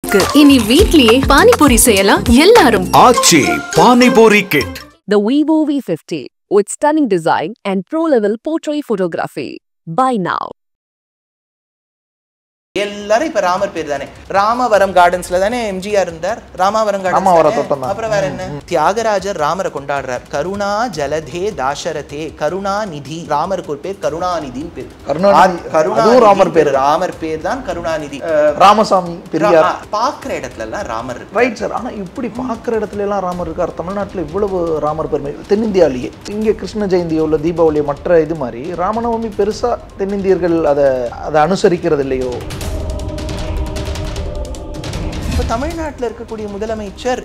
இருக்கு. இனி வீட்லயே பானிபூரி செய்யலாம் எல்லாரும். Aachi panipuri kit. The Vivo V50 with stunning design and pro-level portrait photography. Buy now. எல்லாரும் இப்ப ராமர் பேர் தானே. ராமவரம் கார்டன்ஸ்ல தானே எம்ஜிஆர் இருந்தார். ராமவரம் கார்டன்ஸ். அப்புறம் வேற என்ன? தியாகராஜர் ராமரை கொண்டாடுறார். கருணா ஜலதே தாசரதே கருணாநிதி. ராமருக்கு ஒரு பேர் கருணாநிதின்னு பேர். ராமர் பேர் ராமர் பேர் தான் கருணாநிதி. ராமசாமி பெரியார் பாக்குற இடத்துல எல்லாம் ராமர் இருக்கு. Right sir. ஆனா இப்படி பாக்குற இடத்துல எல்லாம் ராமர் இருக்கார். தமிழ்நாட்டுல இவ்வளவு ராமர் பெருமை தென்னிந்தியாலேயே. இங்க கிருஷ்ண ஜெயந்தியோ இல்ல தீபாவளியோ மற்ற இது மாதிரி ராமநவமி பெருசா தென்னிந்தியர்கள் அதை அனுசரிக்கிறது இல்லையோ? தமிழ்நாட்டில் இருக்கக்கூடிய முதலமைச்சர்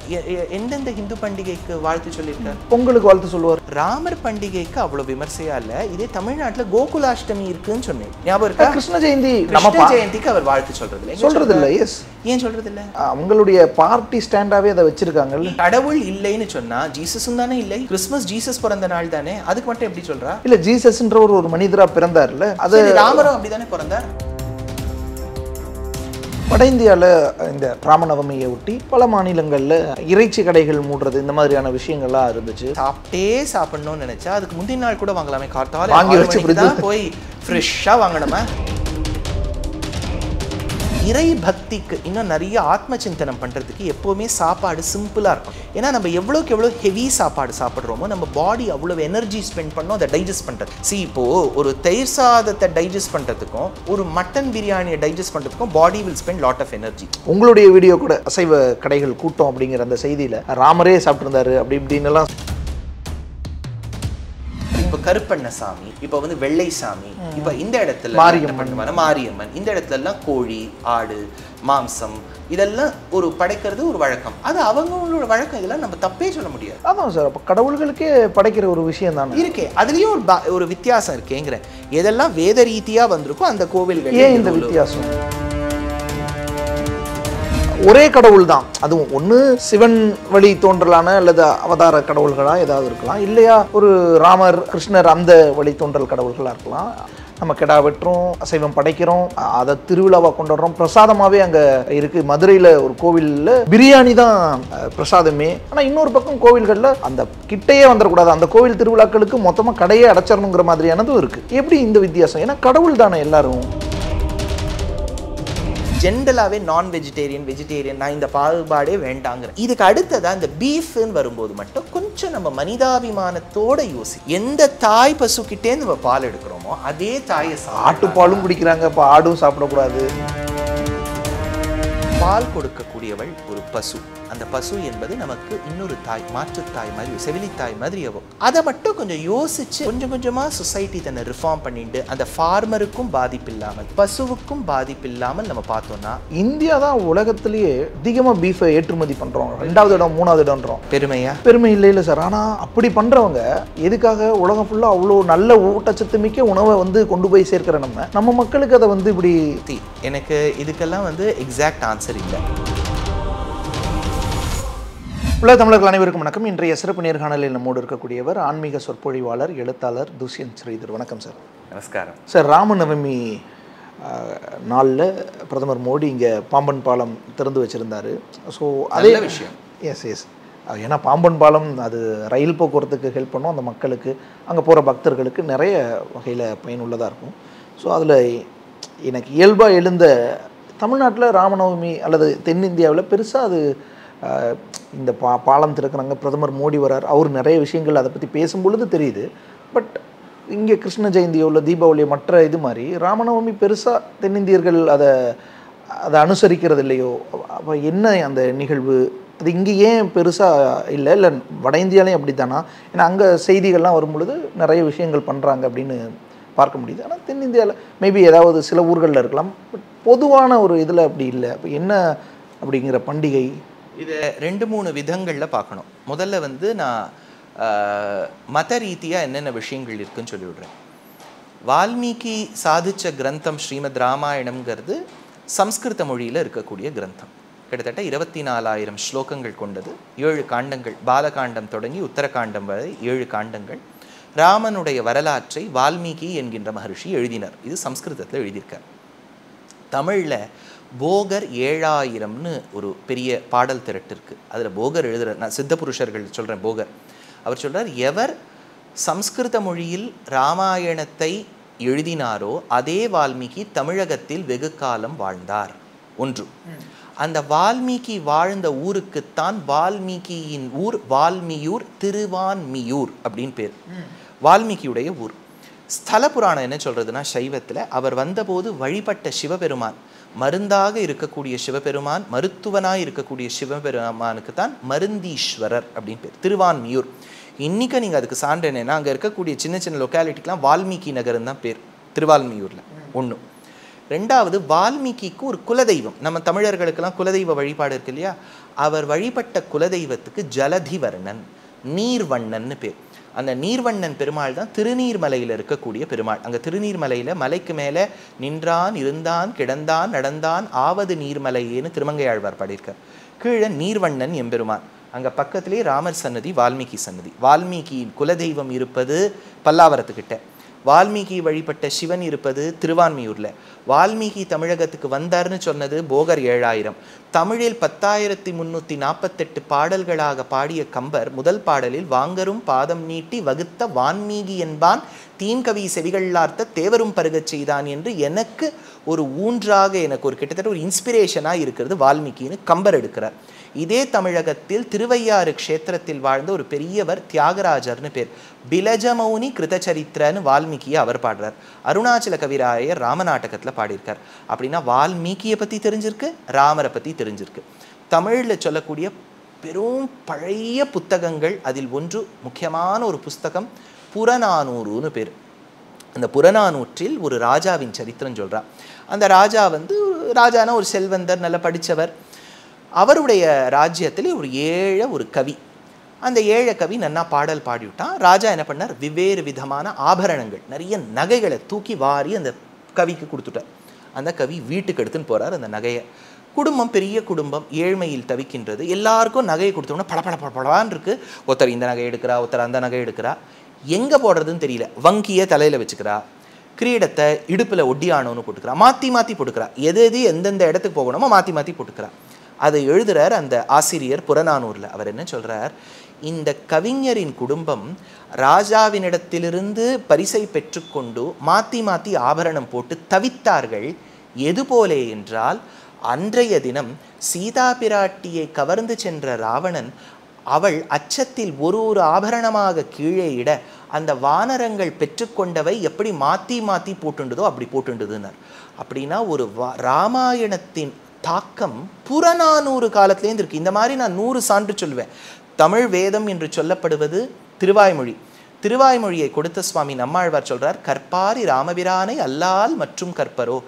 எந்தெந்த இந்து பண்டிகைக்கு வாழ்த்து சொல்லியிருக்கார்? பொங்கலுக்கு வாழ்த்து சொல்லுவார். ராமர் பண்டிகைக்கு அவ்வளவு விமர்சையா இல்ல. இதே தமிழ்நாட்டில் கோகுலாஷ்டமி இருக்குன்னு சொன்னேன். ஞாபகம் இருக்கா? கிருஷ்ண ஜெயந்தி ஜெயந்திக்கு அவர் வாழ்த்து சொல்றது இல்ல. எஸ், ஏன் சொல்றது இல்ல? அவங்களுடைய பார்ட்டி ஸ்டாண்டாவே அதை வச்சிருக்காங்க. கடவுள் இல்லைன்னு சொன்னா ஜீசஸும் தானே இல்லை. கிறிஸ்துமஸ் ஜீசஸ் பிறந்த நாள் தானே. அதுக்கு மட்டும் எப்படி சொல்றா? இல்ல, ஜீசஸ்ன்ற ஒரு மனிதரா பிறந்தார்ல. அது ராமரும் அப்படிதானே பிறந்தார். வட இந்தியாவில் இந்த ராமநவமியை ஒட்டி பல மாநிலங்களில் இறைச்சி கடைகள் மூடுறது இந்த மாதிரியான விஷயங்கள்லாம் இருந்துச்சு. சாப்பிடணும்னு நினைச்சா அதுக்கு முந்தின நாள் கூட வாங்கலாமே. கார்த்தால வாங்கி வச்சு போய் ஃப்ரெஷ்ஷாக வாங்கணுமா? இறை பக்திக்கு இன்னும் நிறைய ஆத்ம சிந்தனம் பண்ணுறதுக்கு எப்போவுமே சாப்பாடு சிம்பிளாக இருக்கும். ஏன்னா நம்ம எவ்வளோக்கு எவ்வளோ ஹெவி சாப்பாடு சாப்பிட்றோமோ நம்ம பாடி அவ்வளோ எனர்ஜி ஸ்பெண்ட் பண்ணோம் அதை டைஜஸ்ட் பண்ணுறது. இப்போது ஒரு தயிர் சாதத்தை டைஜஸ்ட் பண்ணுறதுக்கும் ஒரு மட்டன் பிரியாணியை டைஜஸ்ட் பண்ணுறதுக்கும் body will spend lot of energy. உங்களுடைய வீடியோ கூட அசைவ கடைகள் கூட்டம் அப்படிங்கிற அந்த செய்தியில் ராமரே சாப்பிட்ருந்தாரு அப்படி இப்படின்னுலாம். இப்போ கருப்பண்ணசாமி, இப்போ வந்து வெள்ளை சாமி, இப்போ இந்த இடத்துல மாரியம்மன், இந்த இடத்துல எல்லாம் கோழி ஆடு மாம்சம் இதெல்லாம் ஒரு படைக்கிறது ஒரு வழக்கம். அது அவங்களோட வழக்கம். இதெல்லாம் நம்ம தப்பே சொல்ல முடியாது. அதான் சார். அப்போ கடவுள்களுக்கே படைக்கிற ஒரு விஷயம் தானே இருக்கே. அதுலேயும் ஒரு வித்தியாசம் இருக்கேங்கிற. எதெல்லாம் வேத ரீதியாக வந்திருக்கோ அந்த கோவில்கள். ஏன் இந்த வித்தியாசம்? ஒரே கடவுள் தான். அதுவும் ஒன்று சிவன் வழி தோன்றலான அல்லது அவதார கடவுள்களாக ஏதாவது இருக்கலாம், இல்லையா ஒரு ராமர் கிருஷ்ணர் அந்த வழி தோன்றல் கடவுள்களாக இருக்கலாம். நம்ம கிடா வெட்டுறோம், அசைவம் படைக்கிறோம், அதை திருவிழாவாக கொண்டாடுறோம். பிரசாதமாகவே அங்கே இருக்குது. மதுரையில் ஒரு கோவிலில் பிரியாணி தான் பிரசாதமே. ஆனால் இன்னொரு பக்கம் கோவில்களில் அந்த கிட்டையே வந்துடக்கூடாது, அந்த கோவில் திருவிழாக்களுக்கு மொத்தமாக கடையே அடைச்சிடணுங்கிற மாதிரியானதும் இருக்குது. எப்படி இந்த வித்தியாசம்? ஏன்னா கடவுள் தானே எல்லாரும். ஜென்ரலாகவே நான் வெஜிடேரியன் வெஜிடேரியன் நான் இந்த பாகுபாடே வேண்டாங்கிறேன். இதுக்கு அடுத்ததான் இந்த பீஃப்னு வரும்போது மட்டும் கொஞ்சம் நம்ம மனிதாபிமானத்தோட யோசி. எந்த தாய் பசுக்கிட்டே நம்ம பால் எடுக்கிறோமோ அதே தாயை ஆட்டுப்பாலும் குடிக்கிறாங்க. இப்போ ஆடும் சாப்பிடக்கூடாது. பால் கொடுக்கக்கூடியவள் ஒரு பசு. அந்த பசு என்பது நமக்கு இன்னொரு தாய், மாற்றுத்தாய் மாதிரி, செவிலித்தாய் மாதிரி ஆகும். அதை மட்டும் கொஞ்சம் யோசிச்சு கொஞ்சம் கொஞ்சமாக சொசைட்டி தன்னை ரிஃபார்ம் பண்ணிட்டு அந்த ஃபார்மருக்கும் பாதிப்பு இல்லாமல் பசுவுக்கும் பாதிப்பு இல்லாமல் நம்ம பார்த்தோம்னா இந்தியா தான் உலகத்திலேயே அதிகமாக பீஃபை ஏற்றுமதி பண்ணுறோம். 2வது இடம் 3வது இடம்ன்றோம். பெருமை இல்லை சார். ஆனால் அப்படி பண்ணுறவங்க எதுக்காக உலகம் ஃபுல்லாக அவ்வளோ நல்ல ஊட்டச்சத்து மிக்க உணவை வந்து கொண்டு போய் சேர்க்கிற நம்ம மக்களுக்கு அதை வந்து இப்படி எனக்கு இதுக்கெல்லாம் வந்து எக்ஸாக்ட் ஆன்சர் இல்லை. உலக தமிழர்கள் அனைவருக்கும் வணக்கம். இன்றைய சிறப்பு நேர்காணலில் நம்மோடு இருக்கக்கூடியவர் ஆன்மீக சொற்பொழிவாளர் எழுத்தாளர் துஷ்யந்த் ஸ்ரீதர். வணக்கம் சார். நமஸ்காரம் சார். ராமநவமி நாளில் பிரதமர் மோடி இங்கே பாம்பன் பாலம் திறந்து வச்சுருந்தார். ஸோ அதே விஷயம். எஸ். ஏன்னா பாம்பன் பாலம் அது ரயில் போக்குவரத்துக்கு ஹெல்ப் பண்ணும். அந்த மக்களுக்கு அங்கே போகிற பக்தர்களுக்கு நிறைய வகையில் பயனுள்ளதாக இருக்கும். ஸோ அதில் எனக்கு இயல்பாக எழுந்த தமிழ்நாட்டில் ராமநவமி அல்லது தென்னிந்தியாவில் பெருசாக அது இந்த பாலம் திறக்கிறாங்க, பிரதமர் மோடி வரார், அவர் நிறைய விஷயங்கள் அதை பற்றி பேசும்பொழுது தெரியுது. பட் இங்கே கிருஷ்ண ஜெயந்தியோ இல்லை தீபாவளியோ மற்ற இது மாதிரி ராமநவமி பெருசாக தென்னிந்தியர்கள் அதை அனுசரிக்கிறது இல்லையோ? அப்போ என்ன அந்த நிகழ்வு? அது இங்கே ஏன் பெருசாக இல்லை வட இந்தியாலையும் அப்படி தானா? ஏன்னா அங்கே செய்திகள்லாம் வரும்பொழுது நிறைய விஷயங்கள் பண்ணுறாங்க அப்படின்னு பார்க்க முடியுது. ஆனால் தென்னிந்தியாவில் மேபி ஏதாவது சில ஊர்களில் இருக்கலாம். பட் பொதுவான ஒரு இதில் அப்படி இல்லை. அப்போ என்ன அப்படிங்கிற பண்டிகை? இதை 2-3 விதங்களில் பார்க்கணும். முதல்ல வந்து நான் மத ரீதியாக என்னென்ன விஷயங்கள் இருக்குன்னு சொல்லிவிடுறேன். வால்மீகி சாதித்த கிரந்தம் ஸ்ரீமத் ராமாயணம்ங்கிறது சம்ஸ்கிருத மொழியில் இருக்கக்கூடிய கிரந்தம். கிட்டத்தட்ட 24,000 ஸ்லோகங்கள் கொண்டது. 7 காண்டங்கள், பாலகாண்டம் தொடங்கி உத்தரகாண்டம் வரை 7 காண்டங்கள். ராமனுடைய வரலாற்றை வால்மீகி என்கின்ற மகர்ஷி எழுதினார். இது சம்ஸ்கிருதத்தில் எழுதியிருக்கார். தமிழில் போகர் 7000ன்னு ஒரு பெரிய பாடல் திரட்டு இருக்குது. அதில் போகர் எழுதுகிற, நான் சித்த புருஷர்கள் சொல்கிறேன், போகர் அவர் சொல்கிறார், எவர் சம்ஸ்கிருத மொழியில் ராமாயணத்தை எழுதினாரோ அதே வால்மீகி தமிழகத்தில் வெகு காலம் வாழ்ந்தார். ஒன்று, அந்த வால்மீகி வாழ்ந்த ஊருக்குத்தான் வால்மீகியின் ஊர் வால்மியூர், திருவான்மியூர் அப்படின்னு பேர், வால்மீகியுடைய ஊர். ஸ்தல புராணம் என்ன சொல்றதுன்னா, சைவத்தில் அவர் வந்தபோது வழிபட்ட சிவபெருமான், மருந்தாக இருக்கக்கூடிய சிவபெருமான், மருத்துவனாக இருக்கக்கூடிய சிவபெருமானுக்கு தான் மருந்தீஸ்வரர் அப்படின்னு பேர், திருவான்மியூர். இன்னைக்கு நீங்கள் அதுக்கு சான்று என்னன்னா, அங்கே இருக்கக்கூடிய சின்ன சின்ன லொக்காலிட்டிக்கெலாம் வால்மீகி நகரம் தான் பேர் திருவால்மியூரில். ஒன்று. ரெண்டாவது, வால்மீகிக்கு ஒரு குலதெய்வம், நம்ம தமிழர்களுக்கெல்லாம் குலதெய்வ வழிபாடு இருக்கு இல்லையா, அவர் வழிபட்ட குலதெய்வத்துக்கு ஜலதிவர்ணன், நீர்வண்ணன்னு பேர். அந்த நீர்வண்ணன் பெருமாள் தான் திருநீர்மலையில் இருக்கக்கூடிய பெருமாள். அங்கே திருநீர்மலையில் மலைக்கு மேலே நின்றான், இருந்தான், கிடந்தான், நடந்தான், ஆவது நீர்மலையேன்னு திருமங்கையாழ்வார் பாடியிருக்கார். கீழே நீர்வண்ணன் எம்பெருமான். அங்கே பக்கத்திலே ராமர் சன்னதி, வால்மீகி சன்னதி. வால்மீகியின் குலதெய்வம் இருப்பது பல்லாவரத்துக்கிட்ட, வால்மீகி வழிபட்ட சிவன் இருப்பது திருவான்மியூரில். வால்மீகி தமிழகத்துக்கு வந்தார்னு சொன்னது போகர் 7000. தமிழில் 10,348 பாடல்களாக பாடிய கம்பர் முதல் பாடலில் வாங்கரும் பாதம் நீட்டி வகுத்த வான்மீகி என்பான் தீன்கவி செவிகள்ளார்த்த தேவரும் பருகச் செய்தான் என்று எனக்கு ஒரு ஊன்றாக, எனக்கு ஒரு கிட்டத்தட்ட ஒரு இன்ஸ்பிரேஷனாக இருக்கிறது வால்மீகின்னு கம்பர் எடுக்கிறார். இதே தமிழகத்தில் திருவையாறு க்ஷேத்திரத்தில் வாழ்ந்த ஒரு பெரியவர் தியாகராஜர்னு பேர், பிலஜமௌனி கிருதச்சரித்திரன்னு வால்மீகியை அவர் பாடுறார். அருணாச்சல கவிராயர் ராமநாட்டகத்தில் பாடியிருக்கார். அப்படின்னா வால்மீகியை பற்றி தெரிஞ்சிருக்கு, ராமரை பற்றி தெரிஞ்சிருக்கு. தமிழில் சொல்லக்கூடிய பெரும் பழைய புத்தகங்கள், அதில் ஒன்று முக்கியமான ஒரு புஸ்தகம் புறநானூறுன்னு பேர். அந்த புறநானூற்றில் ஒரு ராஜாவின் சரித்திரம் சொல்கிறார். அந்த ராஜா ராஜானா ஒரு செல்வந்தர், நல்ல படித்தவர். அவருடைய ராஜ்யத்தில் ஒரு கவி, அந்த ஏழை கவி நன்னா பாடல் பாடிவிட்டான். ராஜா என்ன பண்ணார், வெவ்வேறு விதமான ஆபரணங்கள், நிறைய நகைகளை தூக்கி வாரி அந்த கவிக்கு கொடுத்துட்டார். அந்த கவி வீட்டுக்கு எடுத்துன்னு போகிறார் அந்த நகையை. குடும்பம் பெரிய குடும்பம், ஏழ்மையில் தவிக்கின்றது. எல்லாருக்கும் நகையை கொடுத்தோம்னா படபடன்னு இருக்குது. ஒருத்தர் இந்த நகை எடுக்கிறா, ஒருத்தர் அந்த நகை எடுக்கிறா. எங்கே போடுறதுன்னு தெரியல. வங்கியை தலையில் வச்சுக்கிறா, கிரீடத்தை இடுப்பில் ஒட்டியானோன்னு போட்டுக்கிறா, மாற்றி மாற்றி போட்டுக்கிறா. எது எந்தெந்த இடத்துக்கு போகணுமோ மாற்றி மாற்றி போட்டுக்கிறா. அதை எழுதுகிறார் அந்த ஆசிரியர் புறநானூரில். அவர் என்ன சொல்கிறார், இந்த கவிஞரின் குடும்பம் ராஜாவினிடத்திலிருந்து பரிசை பெற்றுக்கொண்டு மாற்றி மாற்றி ஆபரணம் போட்டு தவித்தார்கள். எதுபோலே என்றால், அன்றைய தினம் சீதா பிராட்டியை கவர்ந்து சென்ற ராவணன் அவள் அச்சத்தில் ஒரு ஆபரணமாக கீழே இட அந்த வானரங்கள் பெற்றுக்கொண்டவை எப்படி மாற்றி மாற்றி போட்டுண்டதோ அப்படி போட்டுண்டதுன்னார். அப்படின்னா ஒரு ராமாயணத்தின் தாக்கம் புறநானூறு காலத்திலேருந்து இருக்கு. இந்த மாதிரி நான் 100 சான்று சொல்லுவேன். தமிழ் வேதம் என்று சொல்லப்படுவது திருவாய்மொழி. திருவாய்மொழியை கொடுத்த சுவாமி நம்மாழ்வார் சொல்றார், கற்பாரி ராமபிரானை அல்லால் மற்றும் கற்பரோ.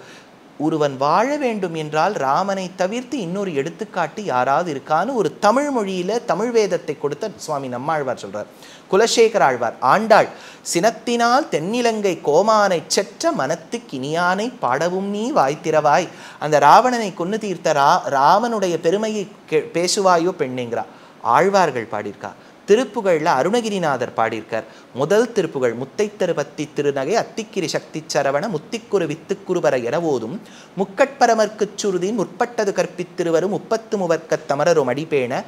ஒருவன் வாழ வேண்டும் என்றால் ராமனை தவிர்த்து இன்னொரு எடுத்துக்காட்டு யாராவது இருக்கான்னு ஒரு தமிழ் மொழியில தமிழ் வேதத்தை கொடுத்த சுவாமி நம்மாழ்வார் சொல்றார். குலசேகர ஆழ்வார், ஆண்டாள் சினத்தினால் தென்னிலங்கை கோமானை செற்ற மனத்துக்கு இனியானை பாடவும் நீ வாய்த்திரவாய். அந்த ராவணனை கொன்னு தீர்த்த ராமனுடைய பெருமையை பேசுவாயோ பெண்ணேங்கிறா. ஆழ்வார்கள் பாடியிருக்கா. திருப்புகழில் அருணகிரிநாதர் பாடியிருக்கார். முதல் திருப்புகழ் முத்தைத்தரு பத்தி திருநகை அத்திக்கிரி சக்தி சரவண முத்திக்குரு வித்துக்குருபர என ஓதும் முக்கட்பரமர்க்குச் சுருதின் முற்பட்டது கற்பித்திருவரும் 30 முவர்க்கத் தமரரும் அடிப்பேண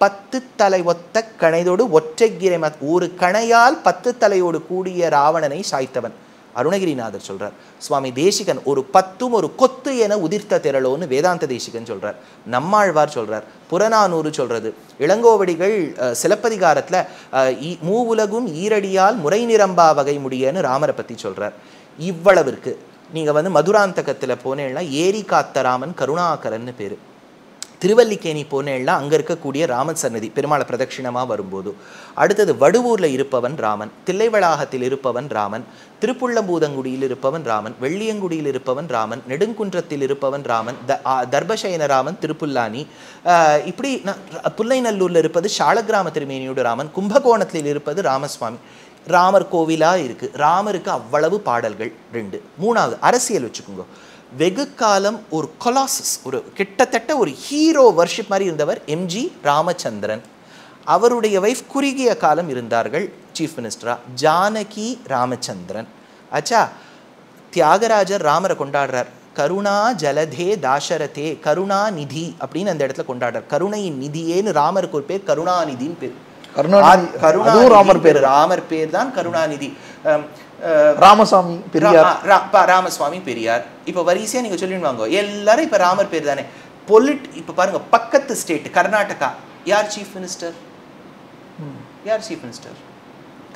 10 தலை ஒத்த கணைதோடு ஒற்றைகிரை ஒரு கணையால் 10 தலையோடு கூடிய ராவணனை சாய்த்தவன் அருணகிரிநாதர் சொல்றார். சுவாமி தேசிகன் ஒரு 10 ஒரு கொத்து என உதிர்த்த திரளோன்னு வேதாந்த தேசிகன் சொல்றார். நம்மாழ்வார் சொல்றார். புறநானூறு சொல்றது. இளங்கோவடிகள் சிலப்பதிகாரத்துல மூவுலகும் ஈரடியால் முறை நிரம்பா வகை முடியன்னு ராமரை பத்தி சொல்றார். இவ்வளவிற்கு நீங்க மதுராந்தகத்துல போனேன்னா ஏரி காத்த ராமன் கருணாகரன்னு பேரு. திருவல்லிக்கேணி போனேன்னா அங்கே இருக்கக்கூடிய ராமன் சன்னதி பெருமாளை பிரதட்சிணமாக வரும்போது. அடுத்தது வடுவூரில் இருப்பவன் ராமன், தில்லைவளாகத்தில் இருப்பவன் ராமன், திருப்புள்ளம்பூதங்குடியில் இருப்பவன் ராமன், வெள்ளியங்குடியில் இருப்பவன் ராமன், நெடுங்குன்றத்தில் இருப்பவன் ராமன், தர்பசயன ராமன் திருப்புல்லானி, இப்படி புல்லைநல்லூரில் இருப்பது சாலக்கிராம திருமேனியோட ராமன், கும்பகோணத்தில் இருப்பது ராமசுவாமி. ராமர் கோவிலாக இருக்குது. ராமருக்கு அவ்வளவு பாடல்கள். 2. 3வது அரசியல் வச்சுக்கோங்க. வெகு காலம் ஒரு கொலாசஸ், ஒரு கிட்டத்தட்ட ஒரு ஹீரோ வர்ஷிப் மாதிரி இருந்தவர் எம்ஜி ராமச்சந்திரன். அவருடைய வைஃப் குறுகிய காலம் இருந்தார்கள் சீஃப் மினிஸ்டரா, ஜானகி ராமச்சந்திரன். ஆச்சா, தியாகராஜர் ராமரை கொண்டாடுறார். கருணா ஜலதே தாசரதே கருணாநிதி அப்படின்னு அந்த இடத்துல கொண்டாடுறார். கருணையின் நிதியேன்னு ராமருக்கு ஒரு பேர், கருணாநிதின்னு பேர். ராமர் பேர், ராமர் பேர் தான் கருணாநிதி. ராமசாமி பெரியார், ராமசுவாமி பெரியார். இப்ப வரிசையா நீங்க சொல்லிடுவாங்க எல்லாரும் இப்ப ராமர் பேர் தானே. இப்ப பாருங்க, பக்கத்து ஸ்டேட் கர்நாடகா, யார் சீஃப் மினிஸ்டர்? யார் சீஃப் மினிஸ்டர்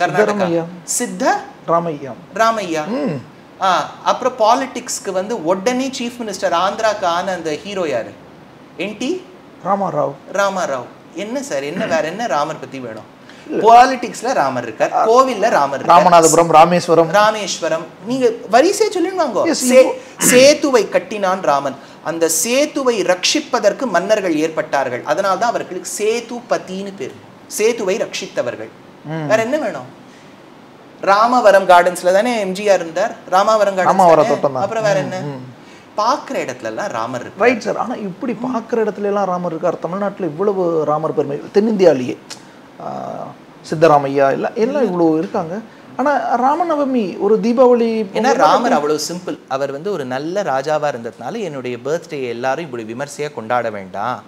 கர்நாடகா? சித்த ராமையா. அப்புறம் பாலிடிக்ஸ்க்கு வந்து உடனே சீஃப் மினிஸ்டர் ஆந்திராக்கு ஆன அந்த ஹீரோ யாரு? என்டி ராமாராவ். என்ன சார், என்ன வேற என்ன ராமர் பத்தி வேணும்? பாலிடிக்ஸ்ல ராமர் இருக்கார், கோவில்ல ராமர் இருக்கார், ராமநாதபுரம், ராமேஸ்வரம். நீங்க வரிசையா சொல்லிடுவாங்க. சேத்துவை கட்டினான் ராமன். அந்த சேத்துவை ரட்சிப்பதற்கு மன்னர்கள் ஏற்பட்டார்கள். அதனால்தான் அவர்களுக்கு சேதுபதினு பேர், சேத்துவை ரட்சித்தவர்கள். வேற என்ன வேணும்? ராமவரம் கார்டன்ஸ்ல தானே எம்ஜிஆர் இருந்தார். ராமவரம் கார்டன். அப்புறம் வேற என்ன? பாக்குற இடத்துல எல்லாம் ராமர் இருக்கு. Right sir. ஆனா இப்படி பாக்குற இடத்துல எல்லாம் ராமர் இருக்கார். தமிழ்நாட்டுல இவ்வளவு ராமர் பெருமை, தென்னிந்தியாலேயே சித்தராமையா எல்லாம் இவ்வளவு இருக்காங்க. ஆனா ராமநவமி ஒரு தீபாவளி, ஏன்னா ராமர் அவ்வளவு சிம்பிள். அவர் வந்து ஒரு நல்ல ராஜாவா இருந்ததுனால என்னுடைய பர்த்டே எல்லாரும் இப்படி விமர்சையா கொண்டாட வேண்டாம்.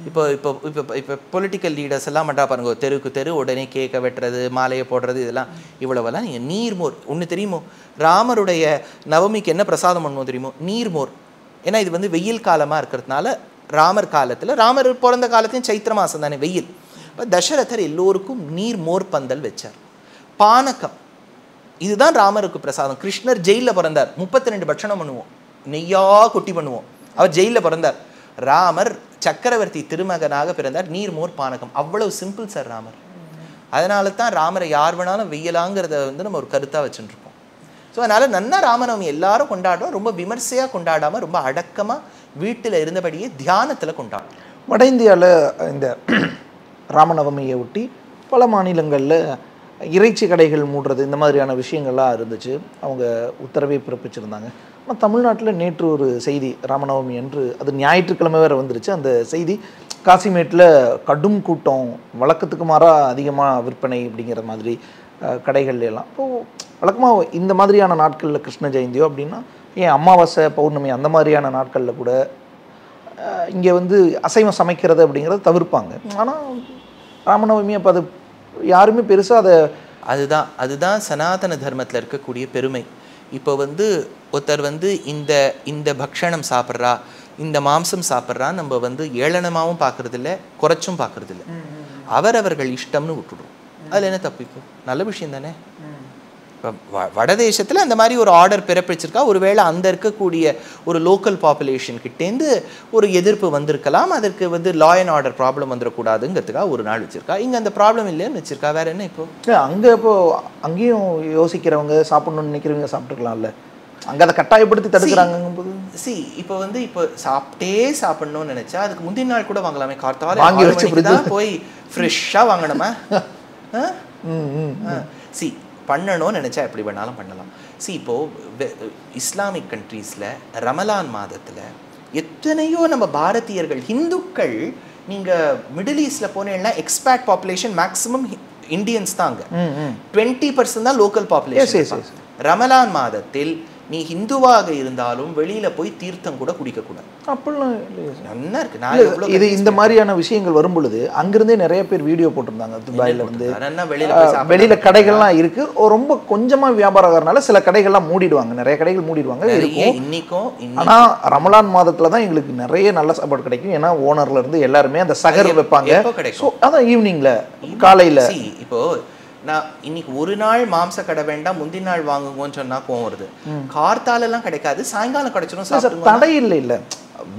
இப்போ இப்போ இப்போ இப்போ பொலிட்டிக்கல் லீடர்ஸ் எல்லாம் மட்டும் பாருங்க, தெருக்கு தெரு உடனே கேக்க வெட்டுறது, மாலையை போடுறது, இதெல்லாம் இவ்வளவெல்லாம் நீங்கள் நீர்மோர். ஒன்று தெரியுமோ, ராமருடைய நவமிக்கு என்ன பிரசாதம் பண்ணுவோம் தெரியுமோ? நீர்மோர். ஏன்னா இது வந்து வெயில் காலமாக இருக்கிறதுனால ராமர் காலத்தில், ராமர் பிறந்த காலத்தையும் சைத்திர மாதம் தானே வெயில். இப்போ தசரதர் எல்லோருக்கும் நீர்மோர் பந்தல் வச்சார். பானகம், இதுதான் ராமருக்கு பிரசாதம். கிருஷ்ணர் ஜெயிலில் பிறந்தார், 32 பட்சணம் பண்ணுவோம், நெய்யா கொட்டி பண்ணுவோம். அவர் ஜெயிலில் பிறந்தார். ராமர் சக்கரவர்த்தி திருமகனாக பிறந்தார். நீர்மோர் பானகம், அவ்வளவு சிம்பிள் சார் ராமர். அதனால தான் ராமரை யார் வேணாலும் வெய்யலாங்கிறத வந்து நம்ம ஒரு கருத்தாக வச்சுட்டு இருக்கோம். ஸோ அதனால நன்னா ராமநவமி எல்லாரும் கொண்டாடுறோம். ரொம்ப விமர்சையாக கொண்டாடாமல் ரொம்ப அடக்கமாக வீட்டில் இருந்தபடியே தியானத்தில் கொண்டாடுறோம். வட இந்தியாவில் இந்த ராமநவமியை ஒட்டி பல மாநிலங்களில் இறைச்சி கடைகள் மூடுறது, இந்த மாதிரியான விஷயங்கள்லாம் இருந்துச்சு. அவங்க உத்தரவை பிறப்பிச்சிருந்தாங்க. ஆனால் தமிழ்நாட்டில் நேற்று ஒரு செய்தி, ராமநவமி அன்று, அது ஞாயிற்றுக்கிழமை வேறு வந்துருச்சு. அந்த செய்தி, காசிமேட்டில் கடும் கூட்டம், வழக்கத்துக்கு மாறாக அதிகமாக விற்பனை அப்படிங்கிற மாதிரி கடைகள் எல்லாம். இப்போது வழக்கமாக இந்த மாதிரியான நாட்களில் கிருஷ்ண ஜெயந்தியோ அப்படின்னா, ஏன் அமாவாசை பௌர்ணமி அந்த மாதிரியான நாட்களில் கூட இங்கே வந்து அசைவம் சமைக்கிறது அப்படிங்கிறத தவிர்ப்பாங்க. ஆனால் ராமநவமி அப்போ அது யாருமே பெருசாக அதுதான் சனாதன தர்மத்தில் இருக்கக்கூடிய பெருமை. இப்போ வந்து ஒருத்தர் வந்து இந்த பக்ஷணம் சாப்பிட்றா, இந்த மாംസം சாப்பிட்றா, நம்ம வந்து ஏளனமாகவும் பார்க்கறதில்ல, குறைச்சும் பார்க்கறதில்ல. அவரவர்கள் இஷ்டம்னு விட்டுடுறோம். அதில் என்ன தப்பு? இப்போ நல்ல விஷயம் தானே. இப்போ வடதேசத்தில் அந்த மாதிரி ஒரு ஆர்டர் பிறப்பிச்சிருக்கா. ஒருவேளை அந்த இருக்கக்கூடிய ஒரு லோக்கல் பாப்புலேஷன் கிட்டேருந்து ஒரு எதிர்ப்பு வந்திருக்கலாம். அதற்கு வந்து லா அண்ட் ஆர்டர் ப்ராப்ளம் வந்துடக்கூடாதுங்கிறதுக்காக ஒரு நாள் வச்சிருக்கா. இங்கே அந்த ப்ராப்ளம் இல்லைன்னு வச்சிருக்கா. வேற என்ன? இப்போ அங்கேயும் யோசிக்கிறவங்க, சாப்பிடணும்னு நினைக்கிறவங்க சாப்பிட்டுக்கலாம்ல. அங்கே அதை கட்டாயப்படுத்தி தடுக்கிறாங்கும்போது இப்போ வந்து இப்போ சாப்பிடணும்னு நினைச்சா அதுக்கு முந்தின நாள் கூட வாங்கலாமே. கார்த்தால வாங்கி வச்சு போய் ஃப்ரெஷ்ஷாக வாங்கணுமா? பண்ணணும்னு நினச்சா எப்படி வேணாலும் பண்ணலாம். இப்போது இஸ்லாமிக் கண்ட்ரீஸில் ரமலான் மாதத்தில் எத்தனையோ நம்ம பாரதியர்கள், ஹிந்துக்கள், நீங்கள் மிடில் ஈஸ்டில் போனீங்கன்னா எக்ஸ்பேட் பாப்புலேஷன் மேக்ஸிமம் இந்தியன்ஸ் தான். அங்கே 20% தான் லோக்கல் பாப்புலேஷன். ரமலான் மாதத்தில் நீ ஹிந்துவாக இருந்தாலும் வெளியில போய் தீர்த்தம் கூட குடிக்கக்கூடாது. அப்படிலாம் நல்லா இருக்கு. இது இந்த மாதிரியான விஷயங்கள் வரும் பொழுது அங்கிருந்தே நிறைய பேர் வீடியோ போட்டிருந்தாங்க. துபாயில வந்து வெளியில கடைகள்லாம் இருக்கு, ரொம்ப கொஞ்சமா வியாபாரம் ஆகிறதுனால சில கடைகள்லாம் மூடிடுவாங்க, நிறைய கடைகள் மூடிடுவாங்க. இன்னைக்கும் ஆனா ரமலான் மாதத்துல தான் எங்களுக்கு நிறைய நல்ல சாப்பாடு கிடைக்கும். ஏன்னா ஓனர்ல இருந்து எல்லாருமே அந்த சகர் வைப்பாங்க. அதான் ஈவினிங்ல காலையில. இப்போ நான் இன்னைக்கு ஒரு நாள் மாம்ச கடை வேண்டாம், முந்தின நாள் வாங்குவோன்னு சொன்னா கோவம் வருது. கார்த்தாலெல்லாம் கிடைக்காது, சாயங்காலம் கிடைச்சிடும். தடை இல்லை, இல்ல